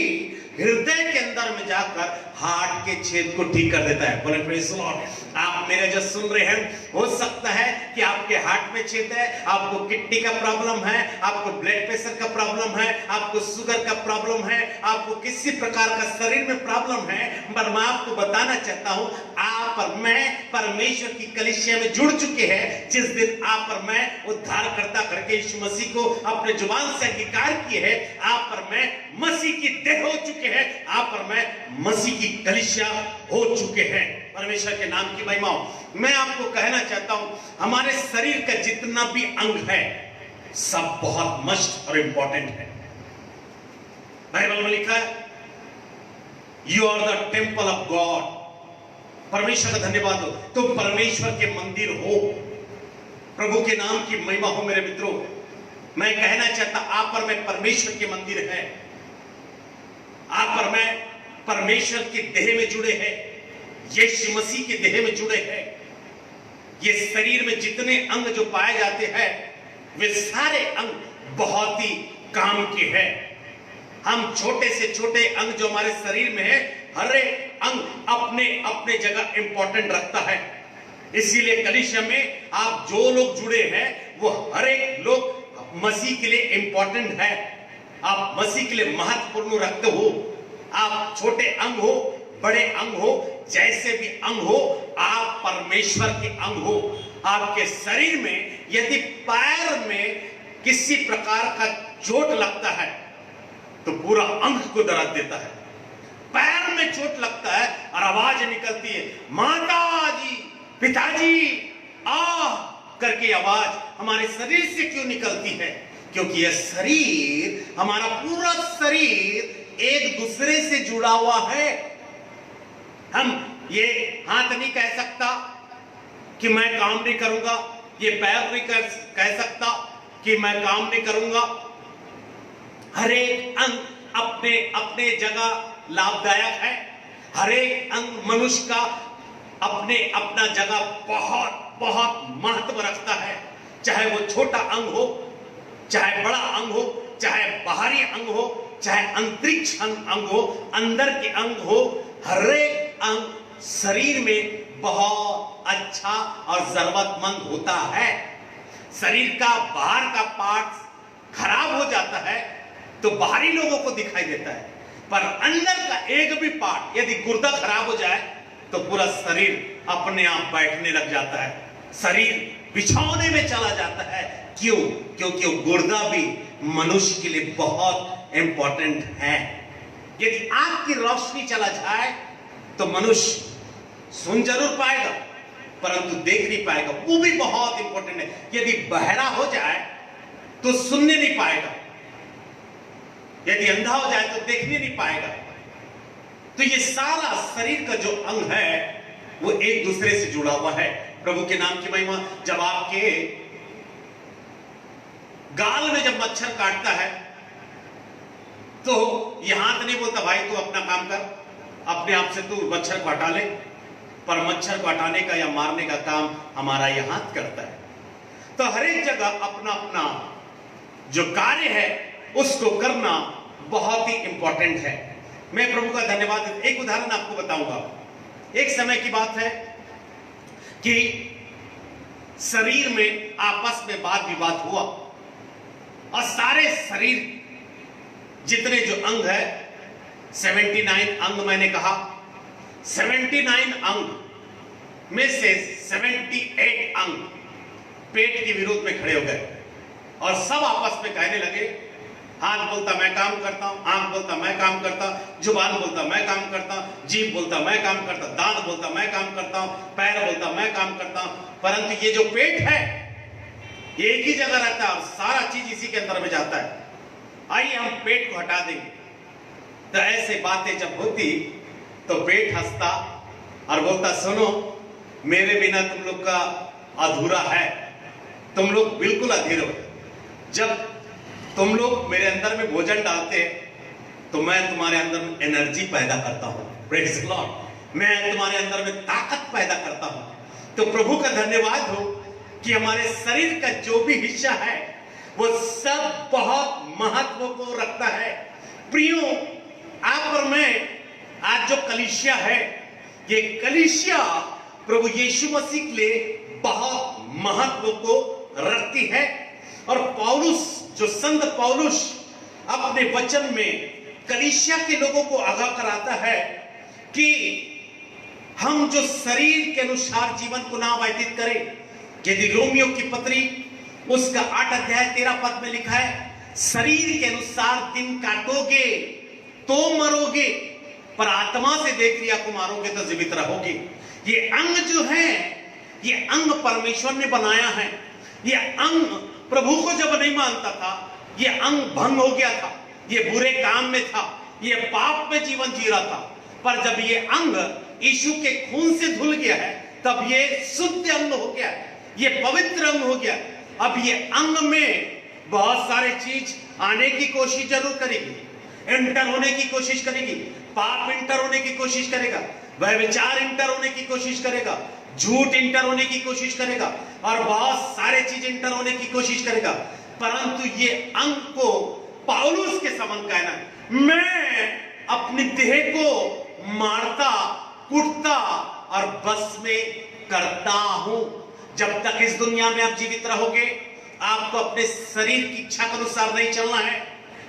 हृदय के अंदर में जाकर हार्ट के छेद को ठीक कर देता है। बोले प्रेज़ द लॉर्ड। आप मेरे जो सुन रहे हैं, हो सकता है कि आपके हार्ट में छेद है, आपको किडनी का प्रॉब्लम है, आपको ब्लड प्रेशर का प्रॉब्लम है, आपको शुगर का प्रॉब्लम है, आपको किसी प्रकार का शरीर में प्रॉब्लम है, पर मैं आपको बताना चाहता हूं, आप और मैं परमेश्वर की कलीसिया में जुड़ चुके हैं। जिस दिन आप और मैं उद्धारकर्ता करके यीशु मसीह को अपने जुबान से अंगीकार किए हैं, आप और मैं मसीह की देह हो चुके हैं, आप और मैं मसीह की कलीसिया हो चुके हैं। परमेश्वर के नाम की महिमा हो। मैं आपको कहना चाहता हूं, हमारे शरीर का जितना भी अंग है सब बहुत मस्ट और इंपॉर्टेंट है। बाइबल में लिखा है, you are the temple of God. परमेश्वर का धन्यवाद हो, तुम परमेश्वर के मंदिर हो। प्रभु के नाम की महिमा हो। मेरे मित्रों, मैं कहना चाहता, आप और मैं परमेश्वर के मंदिर हैं। आप और मैं परमेश्वर के देह में जुड़े हैं, यीशु मसीह के देह में जुड़े हैं। ये शरीर में जितने अंग जो पाए जाते हैं वे सारे अंग बहुत ही काम के हैं। हम छोटे से छोटे अंग जो हमारे शरीर में है, हर एक अंग अपने अपने जगह इंपॉर्टेंट रखता है। इसीलिए कलीसिया में आप जो लोग जुड़े हैं वो हर एक लोग मसीह के लिए इंपॉर्टेंट है। आप मसीह के लिए महत्वपूर्ण रक्त हो। आप छोटे अंग हो, बड़े अंग हो, जैसे भी अंग हो, आप परमेश्वर के अंग हो। आपके शरीर में यदि पैर में किसी प्रकार का चोट लगता है तो पूरा अंग को दर्द देता है। पैर में चोट लगता है और आवाज निकलती है, माता जी, पिताजी, आह करके आवाज हमारे शरीर से क्यों निकलती है? क्योंकि यह शरीर, हमारा पूरा शरीर एक दूसरे से जुड़ा हुआ है। हम ये हाथ नहीं कह सकता कि मैं काम नहीं करूंगा, ये पैर नहीं कह सकता कि मैं काम नहीं करूंगा। हर एक अंग अपने अपने जगह लाभदायक है। हर एक अंग मनुष्य का अपने अपना जगह बहुत बहुत महत्व रखता है। चाहे वो छोटा अंग हो, चाहे बड़ा अंग हो, चाहे बाहरी अंग हो, चाहे अंतरिक्ष अंग हो, अंदर के अंग हो, हर एक अंग शरीर में बहुत अच्छा और जरूरतमंद होता है। शरीर का बाहर का पार्ट खराब हो जाता है तो बाहरी लोगों को दिखाई देता है, पर अंदर का एक भी पार्ट यदि गुर्दा खराब हो जाए तो पूरा शरीर अपने आप बैठने लग जाता है, शरीर बिछौने में चला जाता है। क्यों? क्योंकि वो गुर्दा भी मनुष्य के लिए बहुत इंपॉर्टेंट है। यदि आंख की रोशनी चला जाए तो मनुष्य सुन जरूर पाएगा परंतु देख नहीं पाएगा, वो भी बहुत इंपॉर्टेंट है। यदि बहरा हो जाए तो सुनने नहीं पाएगा, यदि अंधा हो जाए तो देखने नहीं पाएगा। तो ये सारा शरीर का जो अंग है वो एक दूसरे से जुड़ा हुआ है। प्रभु के नाम की महिमा। जब आपके गाल में जब मच्छर काटता है तो ये हाथ नहीं बोलता भाई तू अपना काम कर, अपने आप से तू मच्छर को हटा ले, पर मच्छर को हटाने का या मारने का काम हमारा ये हाथ करता है। तो हर एक जगह अपना अपना जो कार्य है उसको करना बहुत ही इंपॉर्टेंट है। मैं प्रभु का धन्यवाद। एक उदाहरण आपको बताऊंगा। एक समय की बात है कि शरीर में आपस में वाद विवाद हुआ और सारे शरीर जितने जो अंग है 79 अंग, मैंने कहा 79 अंग में से 78 अंग पेट के विरोध में खड़े हो गए और सब आपस में कहने लगे, हाथ बोलता मैं काम करता हूं, आंख बोलता मैं काम करता हूं, जुबान बोलता मैं काम करता हूं, जीभ बोलता मैं काम करता हूं, दांत बोलता मैं काम करता हूं, पैर बोलता मैं काम करता हूं। परंतु ये जो पेट है ये एक ही जगह रहता है और सारा चीज इसी के अंदर में जाता है। आइए हम पेट को हटा देंगे। तो ऐसे बातें जब होती तो पेट हंसता और बोलता, सुनो मेरे बिना तुम लोग का अधूरा है, तुम लोग बिल्कुल अधूरे हो। जब तुम लोग मेरे अंदर में भोजन डालते तो मैं तुम्हारे अंदर में एनर्जी पैदा करता हूं। Praise the Lord. मैं तुम्हारे अंदर में ताकत पैदा करता हूं। तो प्रभु का धन्यवाद हो कि हमारे शरीर का जो भी हिस्सा है वो सब बहुत महत्व को रखता है। प्रियो, आप और मैं आज जो कलीसिया है, ये कलीसिया प्रभु यीशु मसीह के लिए बहुत महत्व को रखती है। और पौलुस, जो संत पौलुस अपने वचन में कलीसिया के लोगों को आगाह कराता है कि हम जो शरीर के अनुसार जीवन को ना व्यतीत करें। यदि रोमियो की पत्री उसका 8 अध्याय 13 पद में लिखा है, शरीर के अनुसार दिन काटोगे तो मरोगे, पर आत्मा से देख लिया को मारोगे तो जीवित रहोगे। ये अंग जो है, ये अंग परमेश्वर ने बनाया है। ये अंग प्रभु को जब नहीं मानता था, ये अंग भंग हो गया था, ये बुरे काम में था, ये पाप में जीवन जी रहा था। पर जब ये अंग यीशु के खून से धुल गया है तब ये शुद्ध अंग हो गया, ये पवित्र अंग हो गया। अब ये अंग में बहुत सारे चीज आने की कोशिश जरूर करेगी, एंटर होने की कोशिश करेगी, पाप इंटर होने की कोशिश करेगा, व्यभिचार इंटर होने की कोशिश करेगा, झूठ इंटर होने की कोशिश करेगा और बहुत सारे चीज इंटर होने की कोशिश करेगा। परंतु ये अंग को पौलुस के समान कहना है, मैं अपनी देह को मारता, कुटता और बस में करता हूं। जब तक इस दुनिया में आप जीवित रहोगे, आपको अपने शरीर की इच्छा के अनुसार नहीं चलना है,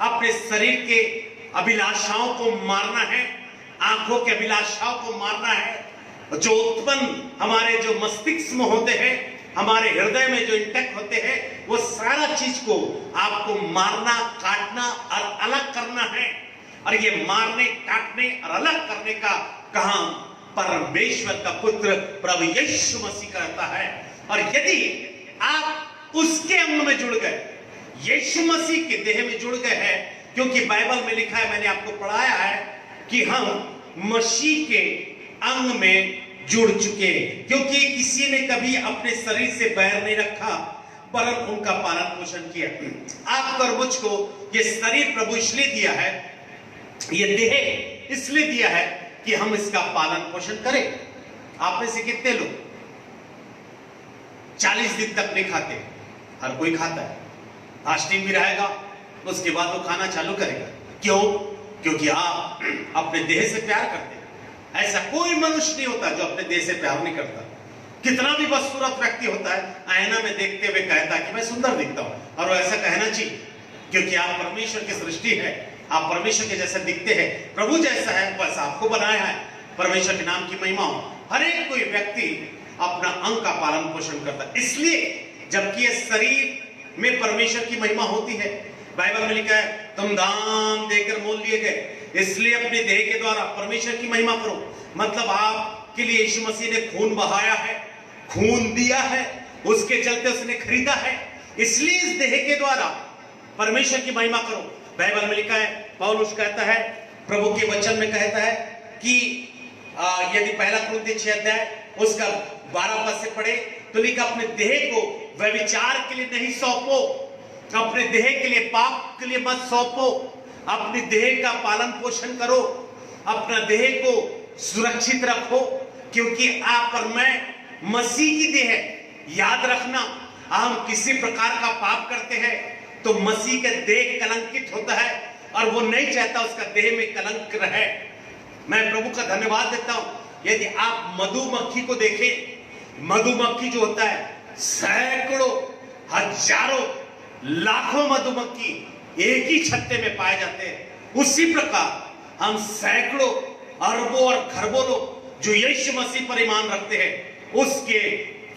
अपने शरीर के अभिलाषाओं को मारना है, आंखों के अभिलाषाओं को मारना है। जो उत्पन्न हमारे जो मस्तिष्क में होते हैं, हमारे हृदय में जो इंटेक्ट होते हैं, वो सारा चीज को आपको मारना, काटना और अलग करना है। और ये मारने, काटने और अलग करने का काम परमेश्वर का पुत्र प्रभु यीशु मसीह करता है। और यदि आप उसके अंग में जुड़ गए, यीशु मसीह के देह में जुड़ गए हैं, क्योंकि बाइबल में लिखा है, मैंने आपको पढ़ाया है कि हम मसीह के अंग में जुड़ चुके, क्योंकि किसी ने कभी अपने शरीर से बैर नहीं रखा, परंतु उनका पालन पोषण किया। आपको और मुझको ये शरीर प्रभु इसलिए दिया है, ये देह इसलिए दिया है कि हम इसका पालन पोषण करें। आप में से कितने लोग 40 दिन तक नहीं खाते? हर कोई खाता है, फास्टिंग भी रहेगा, उसके बाद वो खाना चालू करेगा। क्यों? क्योंकि आप अपने देह से प्यार करते हैं। ऐसा कोई मनुष्य नहीं होता जो अपने देह से प्यार नहीं करता। कितना भी बदसूरत व्यक्ति होता है, आईना में देखते हुए कहता है कि मैं सुंदर दिखता हूं, और वो ऐसा कहना चाहिए, क्योंकि आप परमेश्वर की सृष्टि है, आप परमेश्वर के जैसे दिखते हैं, प्रभु जैसा है वैसा आपको बनाया है। परमेश्वर के नाम की महिमा हो। हर एक कोई व्यक्ति अपना अंग का पालन पोषण करता है, इसलिए जबकि ये शरीर में परमेश्वर की महिमा होती है। बाइबल में लिखा है, तुम दाम देकर मोल लिए गए, इसलिए अपने देह के द्वारा परमेश्वर की महिमा करो। मतलब आपके लिए यीशु मसीह ने खून बहाया है, खून दिया है, उसके चलते उसने खरीदा है, इसलिए इस देह के द्वारा परमेश्वर की महिमा करो। बाइबल में लिखा है, पौलुस कहता है, प्रभु के वचन में कहता है कि यदि पहला कुरिन्थियों 6 अध्याय उसका 12 पद से पढ़े तो लिखा, अपने देह को व्यभिचार के लिए नहीं सौंपो, अपने देह के लिए, पाप के लिए मत सौंपो, अपने देह का पालन पोषण करो, अपना देह को सुरक्षित रखो, क्योंकि आप और मैं मसीह की देह है। याद रखना, हम किसी प्रकार का पाप करते हैं तो मसीह का देह कलंकित होता है, और वो नहीं चाहता उसका देह में कलंक रहे। मैं प्रभु का धन्यवाद देता हूं। यदि आप मधुमक्खी को देखें, मधुमक्खी जो होता है, सैकड़ों, हजारों, लाखों मधुमक्खी एक ही छत्ते में पाए जाते हैं। उसी प्रकार हम सैकड़ों, अरबों और खरबों लोग जो यीशु मसीह पर ईमान रखते हैं, उसके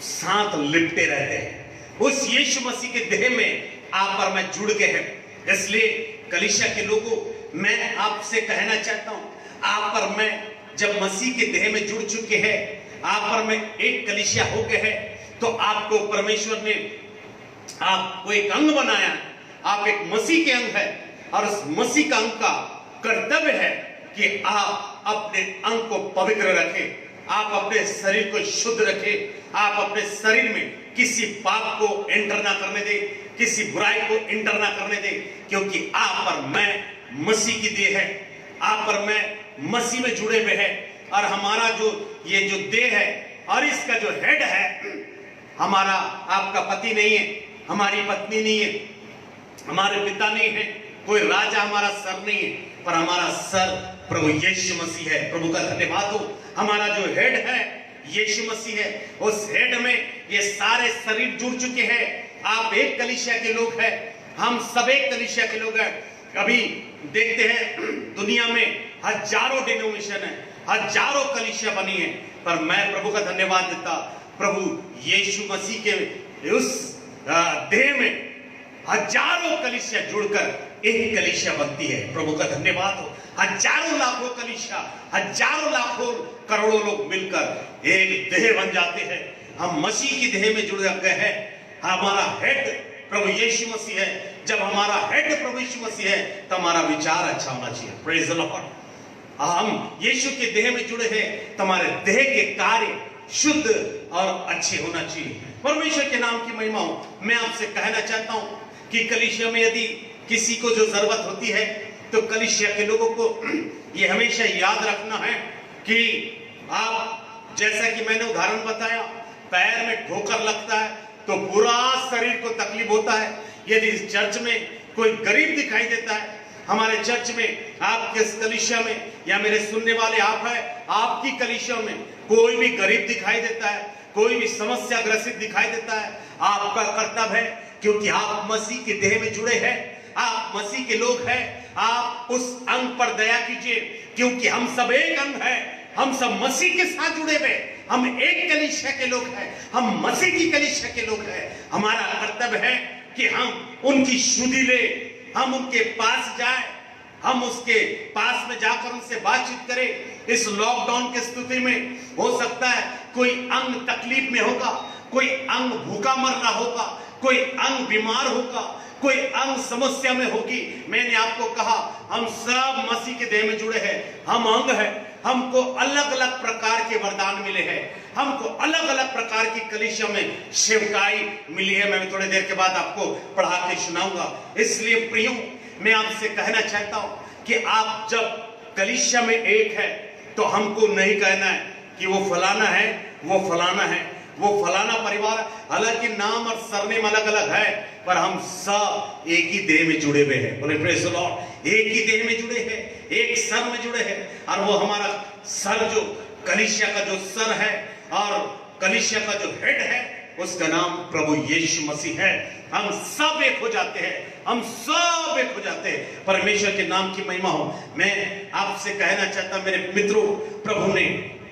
साथ लिपटे रहते हैं। उस यीशु मसीह के देह में आप और मैं जुड़ गए हैं। इसलिए कलीसिया के लोगों, मैं आपसे कहना चाहता हूं, आप और मैं जब मसीह के देह में जुड़ चुके हैं, आप और मैं एक कलीसिया हो गए हैं, तो आपको परमेश्वर ने आपको एक अंग बनाया है। आप एक मसीह के अंग है, और उस मसीह का अंग का कर्तव्य है कि आप अपने अंग को पवित्र रखें, आप अपने शरीर को शुद्ध रखें, आप अपने शरीर में किसी पाप को एंटर ना करने दें, किसी बुराई को एंटर ना करने दें, क्योंकि आप और मैं मसीह की देह है, आप और मैं मसीह में जुड़े हुए हैं। और हमारा जो ये जो देह है, और इसका जो हेड है, हमारा आपका पति नहीं है, हमारी पत्नी नहीं है, हमारे पिता नहीं है, कोई राजा हमारा सर नहीं है, पर हमारा सर प्रभु यीशु मसीह है। प्रभु का धन्यवाद हो। हमारा जो हेड है यीशु मसीह है, उस हेड में ये सारे शरीर जुड़ चुके हैं। आप एक कलीसिया के लोग हैं, हम सब एक कलीसिया के लोग हैं। अभी देखते हैं दुनिया में हजारों डिनोमिनेशन है, हजारों कलीसिया बनी है, पर मैं प्रभु का धन्यवाद देता, प्रभु यीशु मसीह के उस देह में हजारों कलीसिया जुड़कर एक कलीसिया बनती है। प्रभु का धन्यवाद हो। हजारों लाखों कलीसिया, हजारों लाखों करोड़ों लोग मिलकर एक देह बन जाते हैं। हम मसीह की देह में जुड़ गए हैं। हमारा हेड प्रभु यीशु मसीह है। जब हमारा हेड प्रभु यीशु मसीह है तो हमारा विचार अच्छा होना चाहिए। Praise the Lord. हम यीशु के देह में जुड़े हैं तो हमारे देह के कार्य शुद्ध और अच्छे होना चाहिए। परमेश्वर के नाम की महिमा हो। मैं आपसे कहना चाहता हूं कि कलीसिया में यदि किसी को जो जरूरत होती है तो कलीसिया के लोगों को ये हमेशा याद रखना है कि आप, जैसा कि मैंने उदाहरण बताया, पैर में ठोकर लगता है तो पूरा शरीर को तकलीफ होता है। यदि इस चर्च में कोई गरीब दिखाई देता है, हमारे चर्च में, आपके कलीसिया में, या मेरे सुनने वाले आप हैं, आपकी कलीसिया में कोई भी गरीब दिखाई देता है, कोई भी समस्या ग्रसित दिखाई देता है, आपका कर्तव्य है, क्योंकि आप मसीह के देह में जुड़े हैं, आप मसीह के लोग हैं, आप उस अंग पर दया कीजिए, क्योंकि हम सब एक अंग है, हम सब मसीह के साथ जुड़े हुए, हम एक कलीसिया के लोग हैं, हम मसीह की कलीसिया के लोग हैं। हमारा कर्तव्य है कि हम उनकी शुद्धि ले, हम उनके पास जाए, हम उसके पास में जाकर उनसे बातचीत करें। इस लॉकडाउन की स्थिति में हो सकता है कोई अंग तकलीफ में होगा, कोई अंग भूखा मर रहा होगा, कोई अंग बीमार होगा, कोई अंग समस्या में होगी। मैंने आपको कहा हम सब मसीह के देह में जुड़े हैं, हम अंग हैं, हमको अलग अलग प्रकार के वरदान मिले हैं, हमको अलग अलग प्रकार की कलीसिया में सेवकाई मिली है। मैं थोड़ी देर के बाद आपको पढ़ा के सुनाऊंगा। इसलिए प्रियो, मैं आपसे कहना चाहता हूं कि आप जब कलीसिया में एक है तो हमको नहीं कहना है कि वो फलाना है, वो फलाना है, वो फलाना परिवार। हालांकि नाम और सरनेम अलग अलग है, पर हम सब एक ही देह में जुड़े हुए हैं। बोले प्रेज़ द लॉर्ड। एक ही देह में जुड़े हैं, एक सर में जुड़े हैं, और वो हमारा सर जो कलीसिया का जो सर है और कलीसिया का जो हेड है, उसका नाम प्रभु यीशु मसीह है। हम सब एक हो जाते हैं, हम सब एक हो जाते हैं। परमेश्वर के नाम की महिमा हो। मैं आपसे कहना चाहता, मेरे मित्रों, प्रभु ने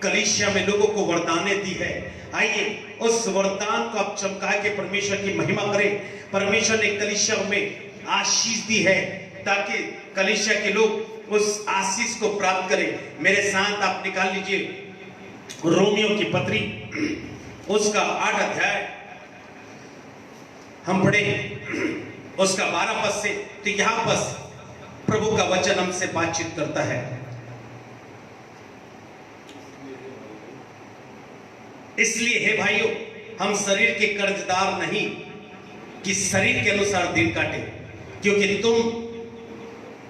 कलीसिया में लोगों को वरदानें दी है। आइए उस वरदान को आप चमका के परमेश्वर की महिमा करें। परमेश्वर ने कलीसिया में आशीष दी है ताकि कलीसिया के लोग उस आशीष को प्राप्त करें। मेरे साथ आप निकाल लीजिए रोमियो की पत्री, उसका 8 अध्याय हम पढ़े, उसका 12 पद से। तो यहां पर प्रभु का वचन हमसे बातचीत करता है। इसलिए हे भाइयों, हम शरीर के कर्जदार नहीं कि शरीर के अनुसार दिन काटे, क्योंकि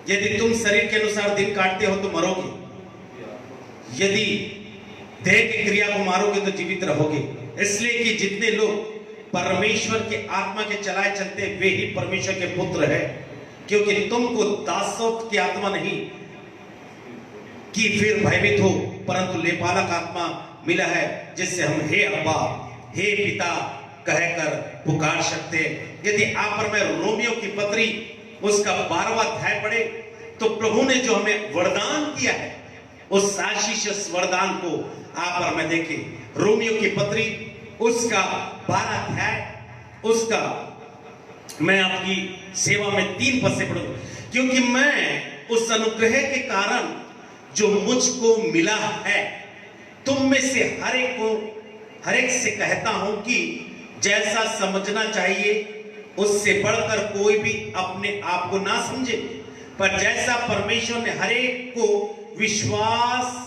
यदि तुम शरीर के अनुसार दिन काटते हो तो मरोगे, यदि देह की क्रिया को मारोगे तो जीवित रहोगे। इसलिए कि जितने लोग परमेश्वर के आत्मा के चलाए चलते वे ही परमेश्वर के पुत्र हैं। क्योंकि तुमको दासत्व की आत्मा नहीं कि फिर भयभीत हो, परंतु लेपालक आत्मा मिला है, जिससे हम हे अब्बा, हे पिता कहकर पुकार सकते हैं। यदि आप और मैं रोमियो की पत्री उसका 12वां अध्याय पढ़े तो प्रभु ने जो हमें वरदान दिया है, उस आशीष, उस वरदान को आप और मैं देखें। रोमियो की पत्री उसका 12 अध्याय, उसका मैं आपकी सेवा में 3 पद से पढ़ूंगा। क्योंकि मैं उस अनुग्रह के कारण जो मुझको मिला है, तुम में से हर एक से कहता हूं कि जैसा समझना चाहिए उससे बढ़कर कोई भी अपने आप को ना समझे, पर जैसा परमेश्वर ने हर एक को विश्वास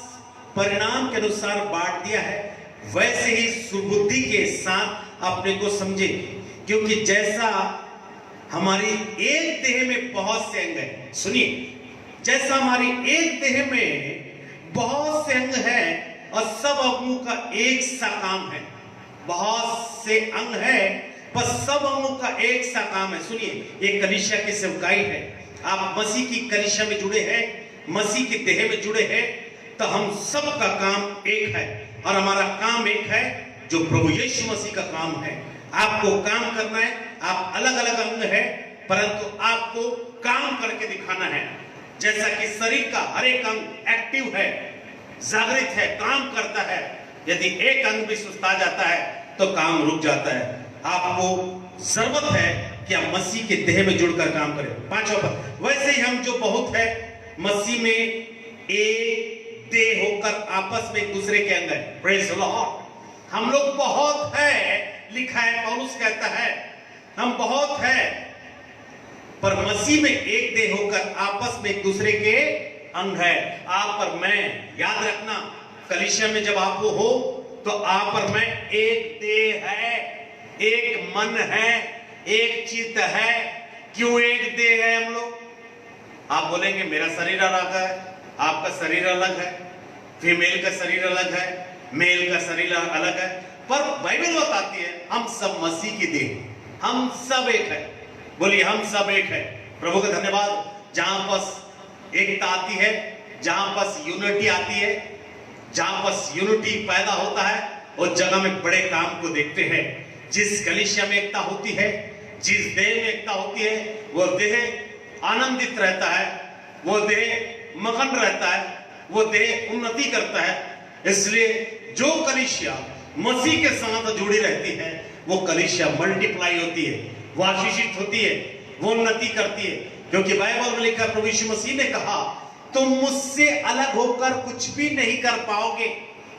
परिणाम के अनुसार बांट दिया है, वैसे ही सुबुद्धि के साथ अपने को समझे। क्योंकि जैसा हमारी एक देह में बहुत से अंग हैं, सुनिए, जैसा हमारी एक देह में बहुत से अंग हैं और सब अंगों का एक सा काम है। बहुत से अंग हैं पर सब अंगों का एक सा काम है। सुनिए, ये कलीसिया की सेवकाई है। आप मसीह की कलीसिया में जुड़े हैं, मसीह के देह में जुड़े हैं, तो हम सब का काम एक है और हमारा काम एक है जो प्रभु यीशु मसीह का काम है। आपको काम करना है। आप अलग अलग अंग है, परंतु आपको काम करके दिखाना है। जैसा कि शरीर का हर एक अंग एक्टिव है, जागृत है, काम करता है। यदि एक अंग भी सुस्ता जाता है तो काम रुक जाता है। आपको जरूरत है कि आप मसीह के देह में जुड़कर काम करें। 5वां पद, वैसे ही हम जो बहुत है मसीह में एक देह होकर आपस में एक दूसरे के अंग है। Praise the Lord. हम लोग बहुत है, लिखा है, पौलुस कहता है हम बहुत है, पर मसीह में एक देह होकर आपस में एक दूसरे के अंग है। आप और मैं, याद रखना, कलीसिया में जब आप हो तो आप और मैं एक देह है, एक मन है, एक चित्त है। क्यों एक देह है हम लोग? आप बोलेंगे मेरा शरीर अलग है, आपका शरीर अलग है, फीमेल का शरीर अलग है, मेल का शरीर अलग है, पर बाइबल बताती है हम सब मसीह की देह, हम सब एक है। बोलिए हम सब एक है। प्रभु का धन्यवाद। जहां पर एकता आती है, जहां पर यूनिटी आती है, जहां पर यूनिटी पैदा होता है, उस जगह में बड़े काम को देखते हैं। जिस कलीसिया में एकता होती है, जिस देह में एकता होती है, वो देह आनंदित रहता है, वो देह मगन रहता है, वो देह उन्नति करता है। इसलिए जो कलीसिया मसीह के साथ जुड़ी रहती है वो कलीसिया मल्टीप्लाई होती है, वो आशीषित होती है, वो उन्नति करती है। क्योंकि बाइबल में लिखा, प्रभु यीशु मसीह ने कहा, तुम मुझसे अलग होकर कुछ भी नहीं कर पाओगे।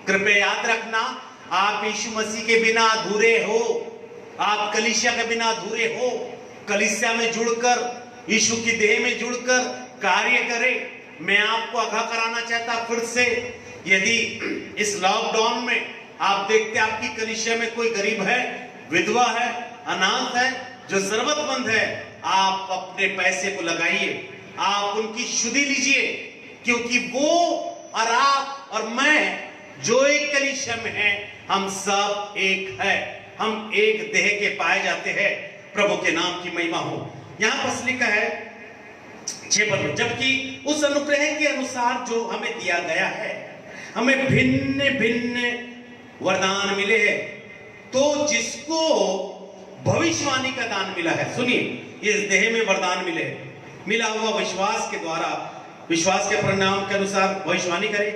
कृपया याद रखना, आप यीशु मसीह के बिना अधूरे हो, आप कलीसिया के बिना अधूरे हो। कलीसिया में जुड़कर, यीशु की देह में जुड़कर कार्य करें। मैं आपको आगाह कराना चाहता फिर से, यदि इस लॉकडाउन में आप देखते आपकी कलीसिया में कोई गरीब है, विधवा है, अनाथ है, जो जरूरतमंद है, आप अपने पैसे को लगाइए, आप उनकी शुद्धि लीजिए। क्योंकि वो और आप और मैं जो एक कलीसिया में हैं, हम सब एक है, हम एक देह के पाए जाते हैं। प्रभु के नाम की महिमा हो। यहां पर लिखा है 6 पद में, जबकि उस अनुग्रह के अनुसार जो हमें दिया गया है, हमें भिन्न भिन्न वरदान मिले हैं। तो जिसको भविष्यवाणी का दान मिला है, सुनिए, इस देह में वरदान मिले हैं, मिला हुआ विश्वास के द्वारा, विश्वास के परिणाम के अनुसार भविष्यवाणी करे।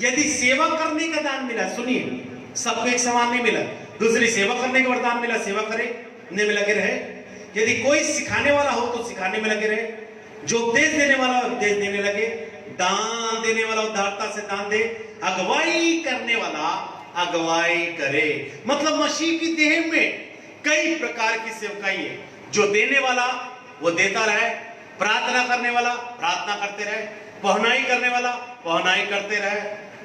यदि सेवा करने का दान मिला, सुनिए, सबको एक समान नहीं मिला, दूसरी सेवा करने का वरदान मिला, सेवा करे, ने में लगे रहे। यदि कोई सिखाने वाला हो तो सिखाने में लगे रहे, जो उपदेश देने वाला उपदेश देने लगे, दान देने वाला उदारता से दान दे, अगुवाई करने वाला अगुवाई करे। मतलब मसीह की देह में कई प्रकार की सेवकाई है। जो देने वाला वो देता रहे, प्रार्थना करने वाला प्रार्थना करते रहे, पहनाई करने वाला पहनाई करते रहे,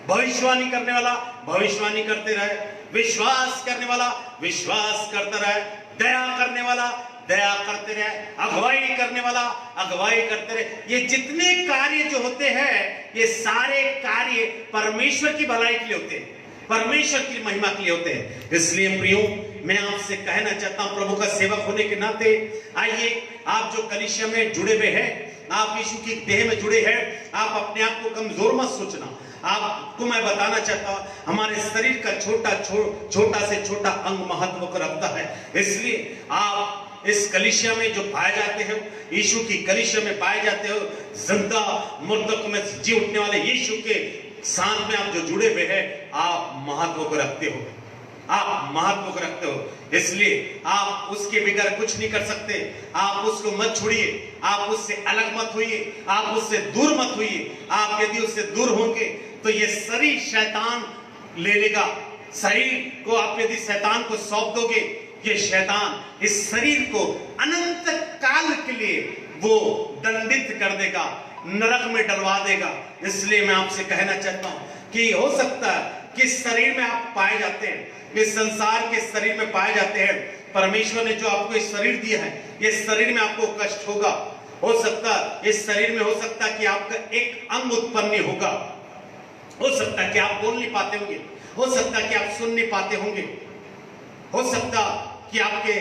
भविष्यवाणी करने वाला भविष्यवाणी करते रहे, विश्वास करने वाला विश्वास करता रहे, दया करने वाला दया करते रहे, अगुवाई करने वाला अगुवाई करते रहे। ये जितने कार्य जो होते हैं, ये सारे कार्य परमेश्वर की भलाई के लिए होते हैं, परमेश्वर की महिमा के लिए होते हैं। इसलिए प्रियो, मैं आपसे कहना चाहता हूं, प्रभु का सेवक होने के नाते, आइए, आप जो कलीसिया में जुड़े हुए हैं, आप यीशु की देह में जुड़े हैं, आप अपने आप को कमजोर मत सोचना। आपको मैं बताना चाहता हूं, हमारे शरीर का छोटा से छोटा अंग महत्व को रखता है। इसलिए आप इस कलीसिया में जो पाए जाते हो, यीशु की कलीसिया में पाए जाते हो, जिंदा मुर्दों में जी उठने वाले यीशु के साथ में आप जो जुड़े हुए हैं, आप महत्व को रखते हो, आप महत्व को रखते हो। इसलिए आप उसके बगैर कुछ नहीं कर सकते। आप उसको मत छोड़िए, आप उससे अलग मत होइए, आप उससे दूर मत होइए। आप यदि उससे दूर होंगे तो ये शरीर शैतान ले लेगा। शरीर को आप यदि शैतान को सौंप दोगे, ये शैतान इस शरीर को अनंत काल के लिए वो दंडित कर देगा, नरक में डलवा देगा। इसलिए मैं आपसे कहना चाहता हूं कि हो सकता है कि शरीर में आप पाए जाते हैं, इस संसार के शरीर में पाए जाते हैं, परमेश्वर ने जो आपको इस शरीर दिया है, ये शरीर में आपको कष्ट होगा। हो सकता है इस शरीर में, हो सकता है कि आपका एक अंग उत्पन्न नहीं होगा, हो सकता है कि आप बोल नहीं पाते होंगे, हो सकता है कि आप सुन नहीं पाते होंगे, हो सकता कि आपके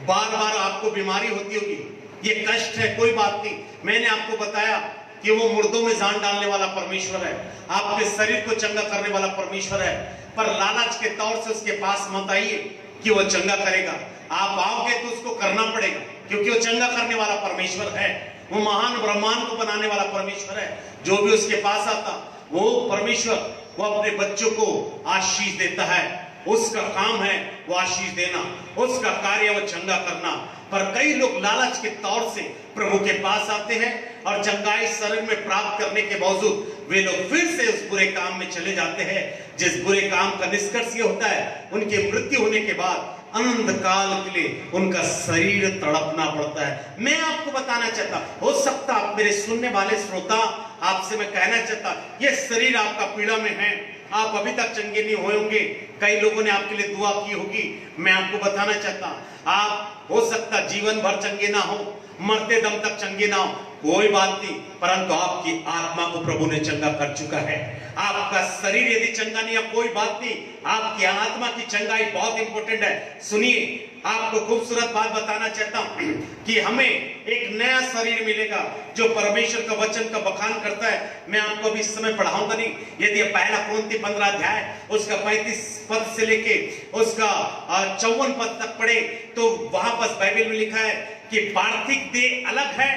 बार बार आपको बीमारी होती होगी। ये कष्ट है, कोई बात नहीं। मैंने आपको बताया कि वो मुर्दों में जान डालने वाला परमेश्वर है, आपके शरीर को चंगा करने वाला परमेश्वर है। पर लालच के तौर से उसके पास मत आइए कि वो चंगा करेगा। आप आओगे तो उसको करना पड़ेगा, क्योंकि वो चंगा करने वाला परमेश्वर है, वो महान ब्रह्मांड को बनाने वाला परमेश्वर है। जो भी उसके पास आता, वो परमेश्वर वो अपने बच्चों को आशीष देता है, उसका काम है वो आशीष देना, उसका कार्य वो चंगा करना। पर कई लोग लालच के तौर से प्रभु के पास आते हैं और चंगाई शरीर में प्राप्त करने के बावजूद वे लोग फिर से उस बुरे काम में चले जाते हैं, जिस बुरे काम का निष्कर्ष ये होता है, उनकी मृत्यु होने के बाद अनंत काल के लिए उनका शरीर तड़पना पड़ता है। मैं आपको बताना चाहता, हो सकता आप मेरे सुनने वाले श्रोता, आपसे मैं कहना चाहता, ये शरीर आपका पीड़ा में है, आप अभी तक चंगे नहीं हुए होंगे, कई लोगों ने आपके लिए दुआ की होगी। मैं आपको बताना चाहता, आप हो सकता जीवन भर चंगे ना हो, मरते दम तक चंगे ना हो, कोई बात नहीं, परंतु आपकी आत्मा को प्रभु ने चंगा कर चुका है। आपका शरीर यदि चंगा नहीं है, कोई बात नहीं, आपकी आत्मा की चंगाई बहुत इंपॉर्टेंट है। सुनिए, आपको खूबसूरत बात बताना चाहता हूं कि हमें एक नया शरीर मिलेगा जो परमेश्वर का वचन का बखान करता है। मैं आपको अभी इस समय पढ़ाऊंगा नहीं। यदि पहला कुरिन्थी 15 अध्याय उसका 35 पद से लेके उसका 54 पद तक पढ़े तो वहां पर बाइबल में लिखा है कि पार्थिव देह अलग है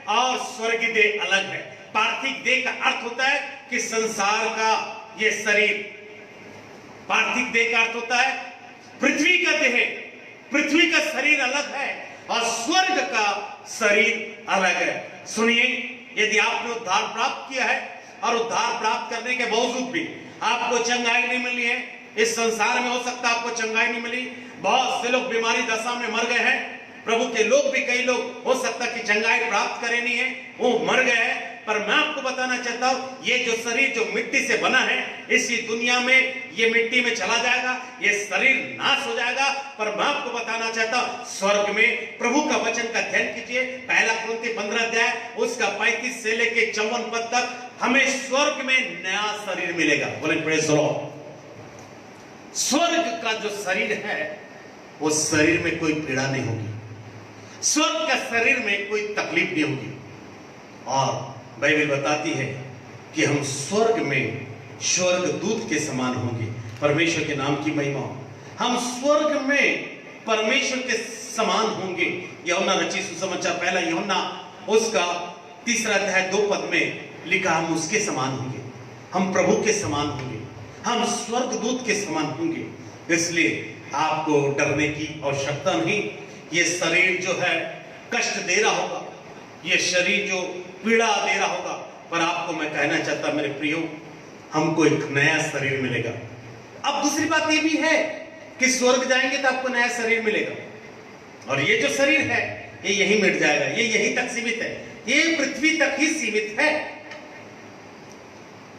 और स्वर्गीय देह अलग है। पार्थिव देह का अर्थ होता है कि संसार का ये शरीर, पार्थिव देह का अर्थ होता है पृथ्वी का देह, पृथ्वी का शरीर अलग है और स्वर्ग का शरीर अलग है। सुनिए, यदि आपने उद्धार प्राप्त किया है और उद्धार प्राप्त करने के बावजूद भी आपको चंगाई नहीं मिली है, इस संसार में हो सकता है आपको चंगाई नहीं मिली, बहुत से लोग बीमारी दशा में मर गए हैं, प्रभु के लोग भी कई लोग हो सकता कि चंगाई प्राप्त करे नहीं है, वो मर गए हैं। पर मैं आपको बताना चाहता हूं, ये जो शरीर जो मिट्टी से बना है, इसी दुनिया में ये मिट्टी में चला जाएगा, ये शरीर नाश हो जाएगा। पर मैं आपको बताना चाहता हूं, स्वर्ग में प्रभु का वचन का ध्यान कीजिए। पहला कुरिन्थी 15 अध्याय उसका 35 से लेके 54 पद तक हमें स्वर्ग में नया शरीर मिलेगा। बोले प्रेज़ द लॉर्ड। स्वर्ग का जो शरीर है, वो शरीर में कोई पीड़ा नहीं होगी, स्वर्ग का शरीर में कोई तकलीफ नहीं होगी। और बाइबल बताती है कि हम स्वर्ग में स्वर्ग दूत के समान होंगे। परमेश्वर के नाम की महिमा हो। हम स्वर्ग में परमेश्वर के समान होंगे। यूहन्ना रचित सुसमाचार पहला यूहन्ना उसका 3 अध्याय 2 पद में लिखा, हम उसके समान होंगे, हम प्रभु के समान होंगे, हम स्वर्ग दूत के समान होंगे। इसलिए आपको डरने की आवश्यकता नहीं। ये शरीर जो है कष्ट दे रहा होगा, ये शरीर जो पीड़ा दे रहा होगा, पर आपको मैं कहना चाहता मेरे प्रियो, हमको एक नया शरीर मिलेगा। अब दूसरी बात ये भी है कि स्वर्ग जाएंगे तो आपको नया शरीर मिलेगा, और ये जो शरीर है ये यही मिट जाएगा, ये यही तक सीमित है, ये पृथ्वी तक ही सीमित है।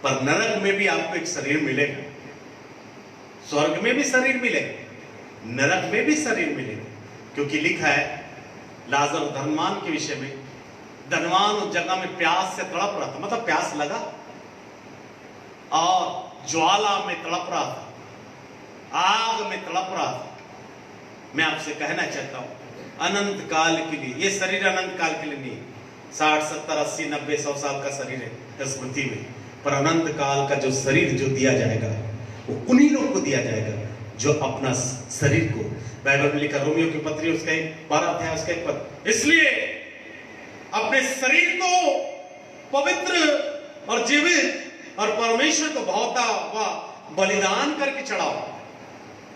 पर नरक में भी आपको एक शरीर मिलेगा, स्वर्ग में भी शरीर मिलेगा, नरक में भी शरीर मिलेगा। क्योंकि लिखा है लाजर धनवान के विषय में, धनवान उस जगह में प्यास से तड़प रहा था, मतलब प्यास लगा और ज्वाला में तड़प रहा था, आग में तड़प रहा था। मैं आपसे कहना चाहता हूं, अनंत काल के लिए ये शरीर अनंत काल के लिए नहीं, 60 70 80 90 100 साल का शरीर है इस पृथ्वी में, पर अनंत काल का जो शरीर जो दिया जाएगा वो उन्हीं लोगों को दिया जाएगा जो अपना शरीर को, बाइबल में लिखा रोमियो की पत्री उसका 12 अध्याय उसका 1 पद, इसलिए अपने शरीर को पवित्र और जीवित और परमेश्वर को भावता हुआ बलिदान करके चढ़ाओ।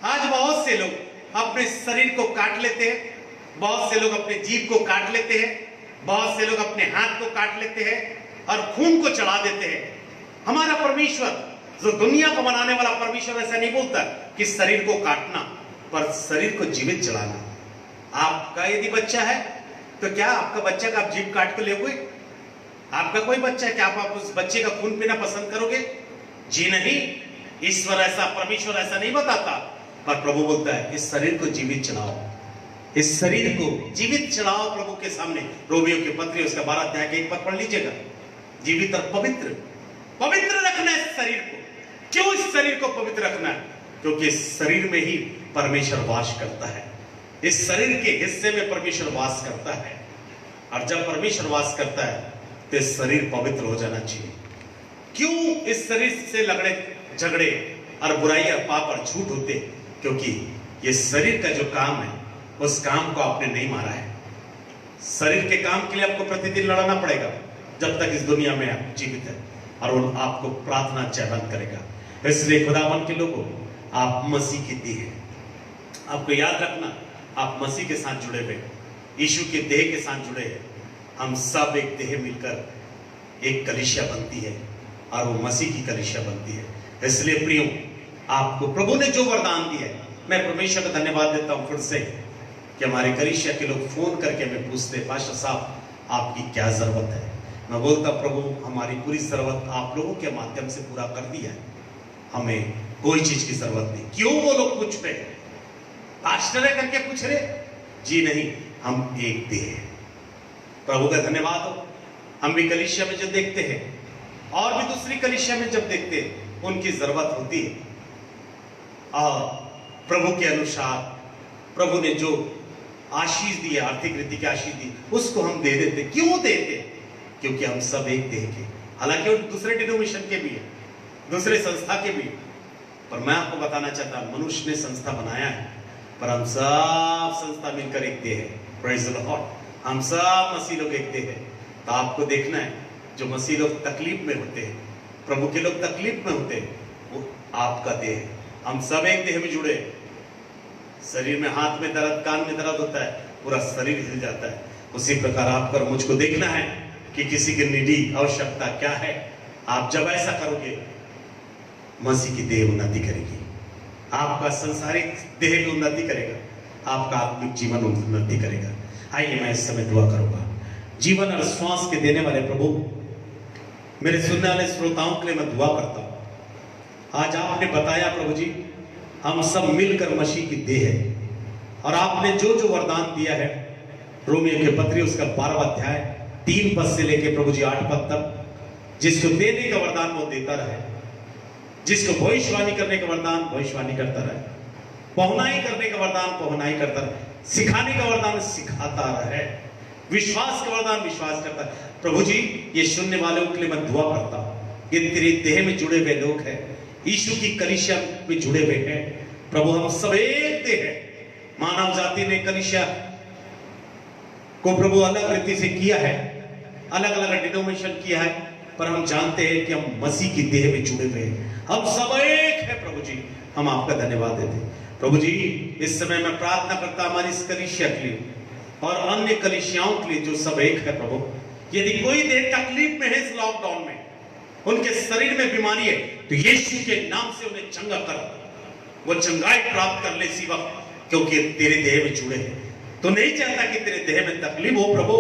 आज बहुत से लोग अपने शरीर को काट लेते हैं, बहुत से लोग अपने जीभ को काट लेते हैं, बहुत से लोग अपने हाथ को काट लेते हैं और खून को चढ़ा देते हैं। हमारा परमेश्वर जो दुनिया को बनाने वाला परमेश्वर ऐसा नहीं बोलता कि शरीर को काटना, पर शरीर को जीवित चढ़ाना। आपका यदि बच्चा है तो क्या आपका बच्चा का आप जीभ काट के लोगे? आपका कोई बच्चा है, क्या आप उस बच्चे का खून पीना पसंद करोगे? जी नहीं। ईश्वर ऐसा, परमेश्वर ऐसा नहीं बताता, पर प्रभु बोलता है इस शरीर को जीवित चढ़ाओ, इस शरीर को जीवित चढ़ाओ प्रभु के सामने। रोमियो की पत्री उसका 12 अध्याय के 1 पद पढ़ लीजिएगा। जीवित और पवित्र, पवित्र रखना है इस शरीर को। क्यों इस शरीर को पवित्र रखना है? क्योंकि इस शरीर में ही परमेश्वर वास करता है, इस शरीर के हिस्से में परमेश्वर वास करता है। और जब परमेश्वर वास करता है तो इस शरीर पवित्र हो जाना चाहिए। क्यों इस शरीर से लड़े झगड़े और बुराई और पाप और झूठ होते? क्योंकि ये शरीर का जो काम है उस काम को आपने नहीं मारा है। शरीर के काम के लिए आपको प्रतिदिन लड़ना पड़ेगा जब तक इस दुनिया में आप जीवित है, और वो आपको प्रार्थना चरण करेगा। इसलिए खुदावन के लोगों, आप मसीह की देह है। आपको याद रखना, आप मसीह के साथ जुड़े हुए, यीशु के देह के साथ जुड़े हैं। हम सब एक देह मिलकर एक कलीसिया बनती है और वो मसीह की कलीसिया बनती है। इसलिए प्रियो, आपको प्रभु ने जो वरदान दिया है, मैं परमेश्वर का धन्यवाद देता हूं फिर से कि हमारे कलीसिया के लोग फोन करके हमें पूछते, पास्टर साहब आपकी क्या जरूरत है? मैं बोलता प्रभु हमारी पूरी जरूरत आप लोगों के माध्यम से पूरा कर दिया है, हमें कोई चीज की जरूरत नहीं। क्यों वो लोग पूछ रहे, पास्टर है करके पूछ रहे? जी नहीं, हम एक देह हैं। प्रभु का धन्यवाद हो। हम भी कलीसिया में जब देखते हैं और भी दूसरी कलीसिया में जब देखते हैं, उनकी जरूरत होती है और प्रभु के अनुसार प्रभु ने जो आशीष दी है, आर्थिक रीति की आशीष दी, उसको हम दे देते। क्यों देते? क्योंकि हम सब एक देह के, हालांकि दूसरे डिनोमिनेशन के भी है, दूसरे संस्था के भी, पर मैं आपको बताना चाहता हूं मनुष्य ने संस्था बनाया है, पर हम सब संस्था मिलकर एक देह है। Praise the Lord. हम सब मसीह लोग एक देह है। तो आपको देखना है, जो मसीह लोग तकलीफ में होते हैं, प्रभु के लोग तकलीफ में होते हैं, वो आपका देह है। हम सब एक देह में जुड़े, शरीर में हाथ में दर्द, कान में दर्द होता है, पूरा शरीर हिल जाता है। उसी प्रकार आपको और मुझको देखना है कि किसी की निडी आवश्यकता क्या है। आप जब ऐसा करोगे, मसीह की देह उन्नति करेगी, आपका संसारिक देह भी उन्नति करेगा, आपका आत्मिक जीवन उन्नति करेगा। आइए मैं इस समय दुआ करूंगा। जीवन और श्वास के देने वाले प्रभु, मेरे सुनने वाले श्रोताओं के लिए मैं दुआ करता हूं। आज आपने बताया प्रभु जी, हम सब मिलकर मसीह की देह है, और आपने जो जो वरदान दिया है, रोमियो के पत्री उसका 12वां अध्याय 3 पद से लेके प्रभु जी 8 पद तक, जिसको देने का वरदान वो देता रहे, जिसको भविष्यवाणी करने का वरदान भविष्यवाणी करता रहे, पहुनाई करने का वरदान पहुनाई करता रहे, सिखाने का वरदान सिखाता रहे, विश्वास का वरदान विश्वास करता है। प्रभु जी, ये सुनने वालों के लिए मैं दुआ करता हूं, ये तेरी देह में जुड़े हुए लोग हैं, यीशु की कलीसिया में जुड़े हुए हैं। प्रभु, हम सब एक देह है। मानव जाति ने कलीसिया को प्रभु अलग रीति से किया है, अलग अलग डिनोमिनेशन किया है, पर हम जानते हैं कि हम मसीह की देह में जुड़े हुए हैं, हम सब एक है। प्रभु जी, हम आपका धन्यवाद देते हैं। प्रभु जी, इस समय मैं प्रार्थना करता हमारी इस कलीसिया के लिए और अन्य कलीसियाओं के लिए जो सब एक है। प्रभु, यदि कोई देह तकलीफ में है इस लॉकडाउन में, उनके शरीर में बीमारी है, तो यीशु के नाम से उन्हें चंगा कर, वो चंगाई प्राप्त कर ले इसी वक्त, क्योंकि तेरे देह में जुड़े हैं। तो नहीं चाहता कि तेरे देह में तकलीफ हो प्रभु,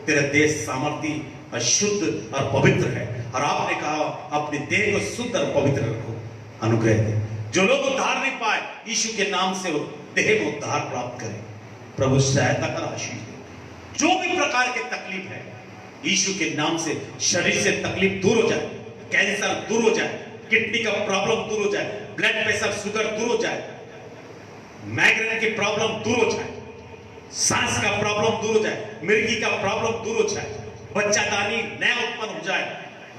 तेरा देह सामर्थी और शुद्ध और पवित्र है, और आपने कहा अपने देह को शुद्ध और पवित्र रखो। अनुग्रह दे, जो लोग उद्धार नहीं पाए, यीशु के नाम से देह में उद्धार प्राप्त करें। प्रभु, सहायता कर, आशीष दे। जो भी प्रकार के तकलीफ है, यीशु के नाम से शरीर से तकलीफ दूर हो जाए, कैंसर दूर हो जाए, किडनी का प्रॉब्लम दूर हो जाए, ब्लड प्रेशर शुगर दूर हो जाए, माइग्रेन की प्रॉब्लम दूर हो जाए, सांस का प्रॉब्लम दूर हो जाए, मिर्गी का प्रॉब्लम दूर हो जाए, बच्चादानी नया उत्पन्न हो जाए,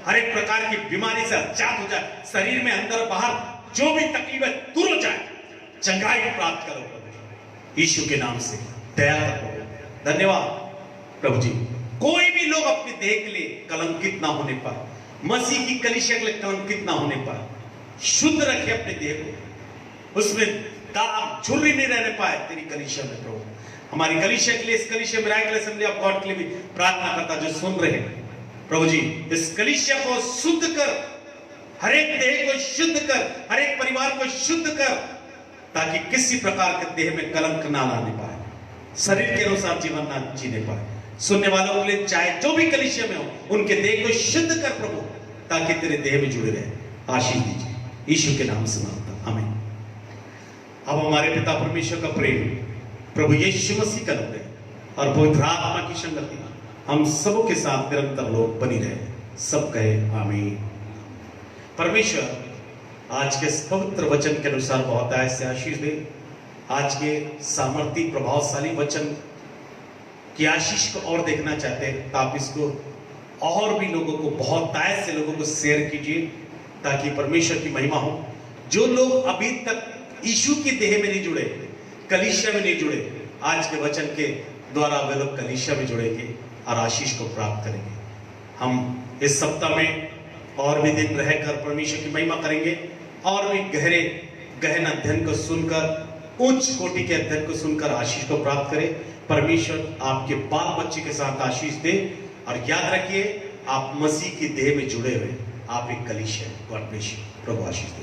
हर एक प्रकार की बीमारी से आजाद हो जाए, शरीर में अंदर बाहर जो भी तकलीफ है दूर हो जाए, चंगाई प्राप्त करो प्रभु, यीशु के नाम से दया करो। धन्यवाद प्रभु जी। कोई भी लोग अपने देह के लिए कलंकित ना होने पर, मसीह की कलीसिया के लिए कलंकित ना होने पर, शुद्ध रखे अपने देह को, उसमें दाग झुर्री नहीं रहने पाए तेरी कलीसिया में। प्रभु, हमारी कलीसिया के लिए, इस कलीसिया मिराकल असेंबली ऑफ गॉड के लिए भी प्रार्थना करता, जो सुन रहे हैं प्रभु जी, इस कलीसिया को शुद्ध कर, हर एक देह को शुद्ध कर, हर एक परिवार को शुद्ध कर, ताकि किसी प्रकार के देह में कलंक ना लाने पाए, शरीर के अनुसार जीवन ना जीने पाए। सुनने वालों के लिए चाहे जो भी कलीसिया में हो, उनके देह को शुद्ध कर प्रभु, ताकि तेरे देह में जुड़े रहे। आशीष दीजिए, यीशु के नाम से मांगता, आमीन। अब हमारे पिता परमेश्वर का प्रेम, प्रभु यीशु मसीह का अनुग्रह और पवित्र आत्मा की संगति हम सबों के साथ निरंतर लोग बनी रहे। सब कहे आमीन। परमेश्वर आज के पवित्र वचन के अनुसार बहुत ऐसे आशीष दे। आज के सामर्थी प्रभावशाली वचन की आशीष को और देखना चाहते हैं, तो आप इसको और भी लोगों को, बहुत ऐसे लोगों को शेयर कीजिए, ताकि परमेश्वर की महिमा हो। जो लोग अभी तक यीशु की देह में नहीं जुड़े, कलीसिया में नहीं जुड़े, आज के वचन के द्वारा वे लोग कलीसिया में जुड़ेंगे और आशीष को प्राप्त करेंगे। हम इस सप्ताह में और भी दिन रहकर परमेश्वर की महिमा करेंगे, और भी गहन अध्ययन को सुनकर, उच्च कोटि के अध्ययन को सुनकर आशीष को प्राप्त करें। परमेश्वर आपके बाल बच्चे के साथ आशीष दे, और याद रखिए, आप मसीह की देह में जुड़े हुए, आप एक कलीसिया। God bless you. Prabhu Ashish they.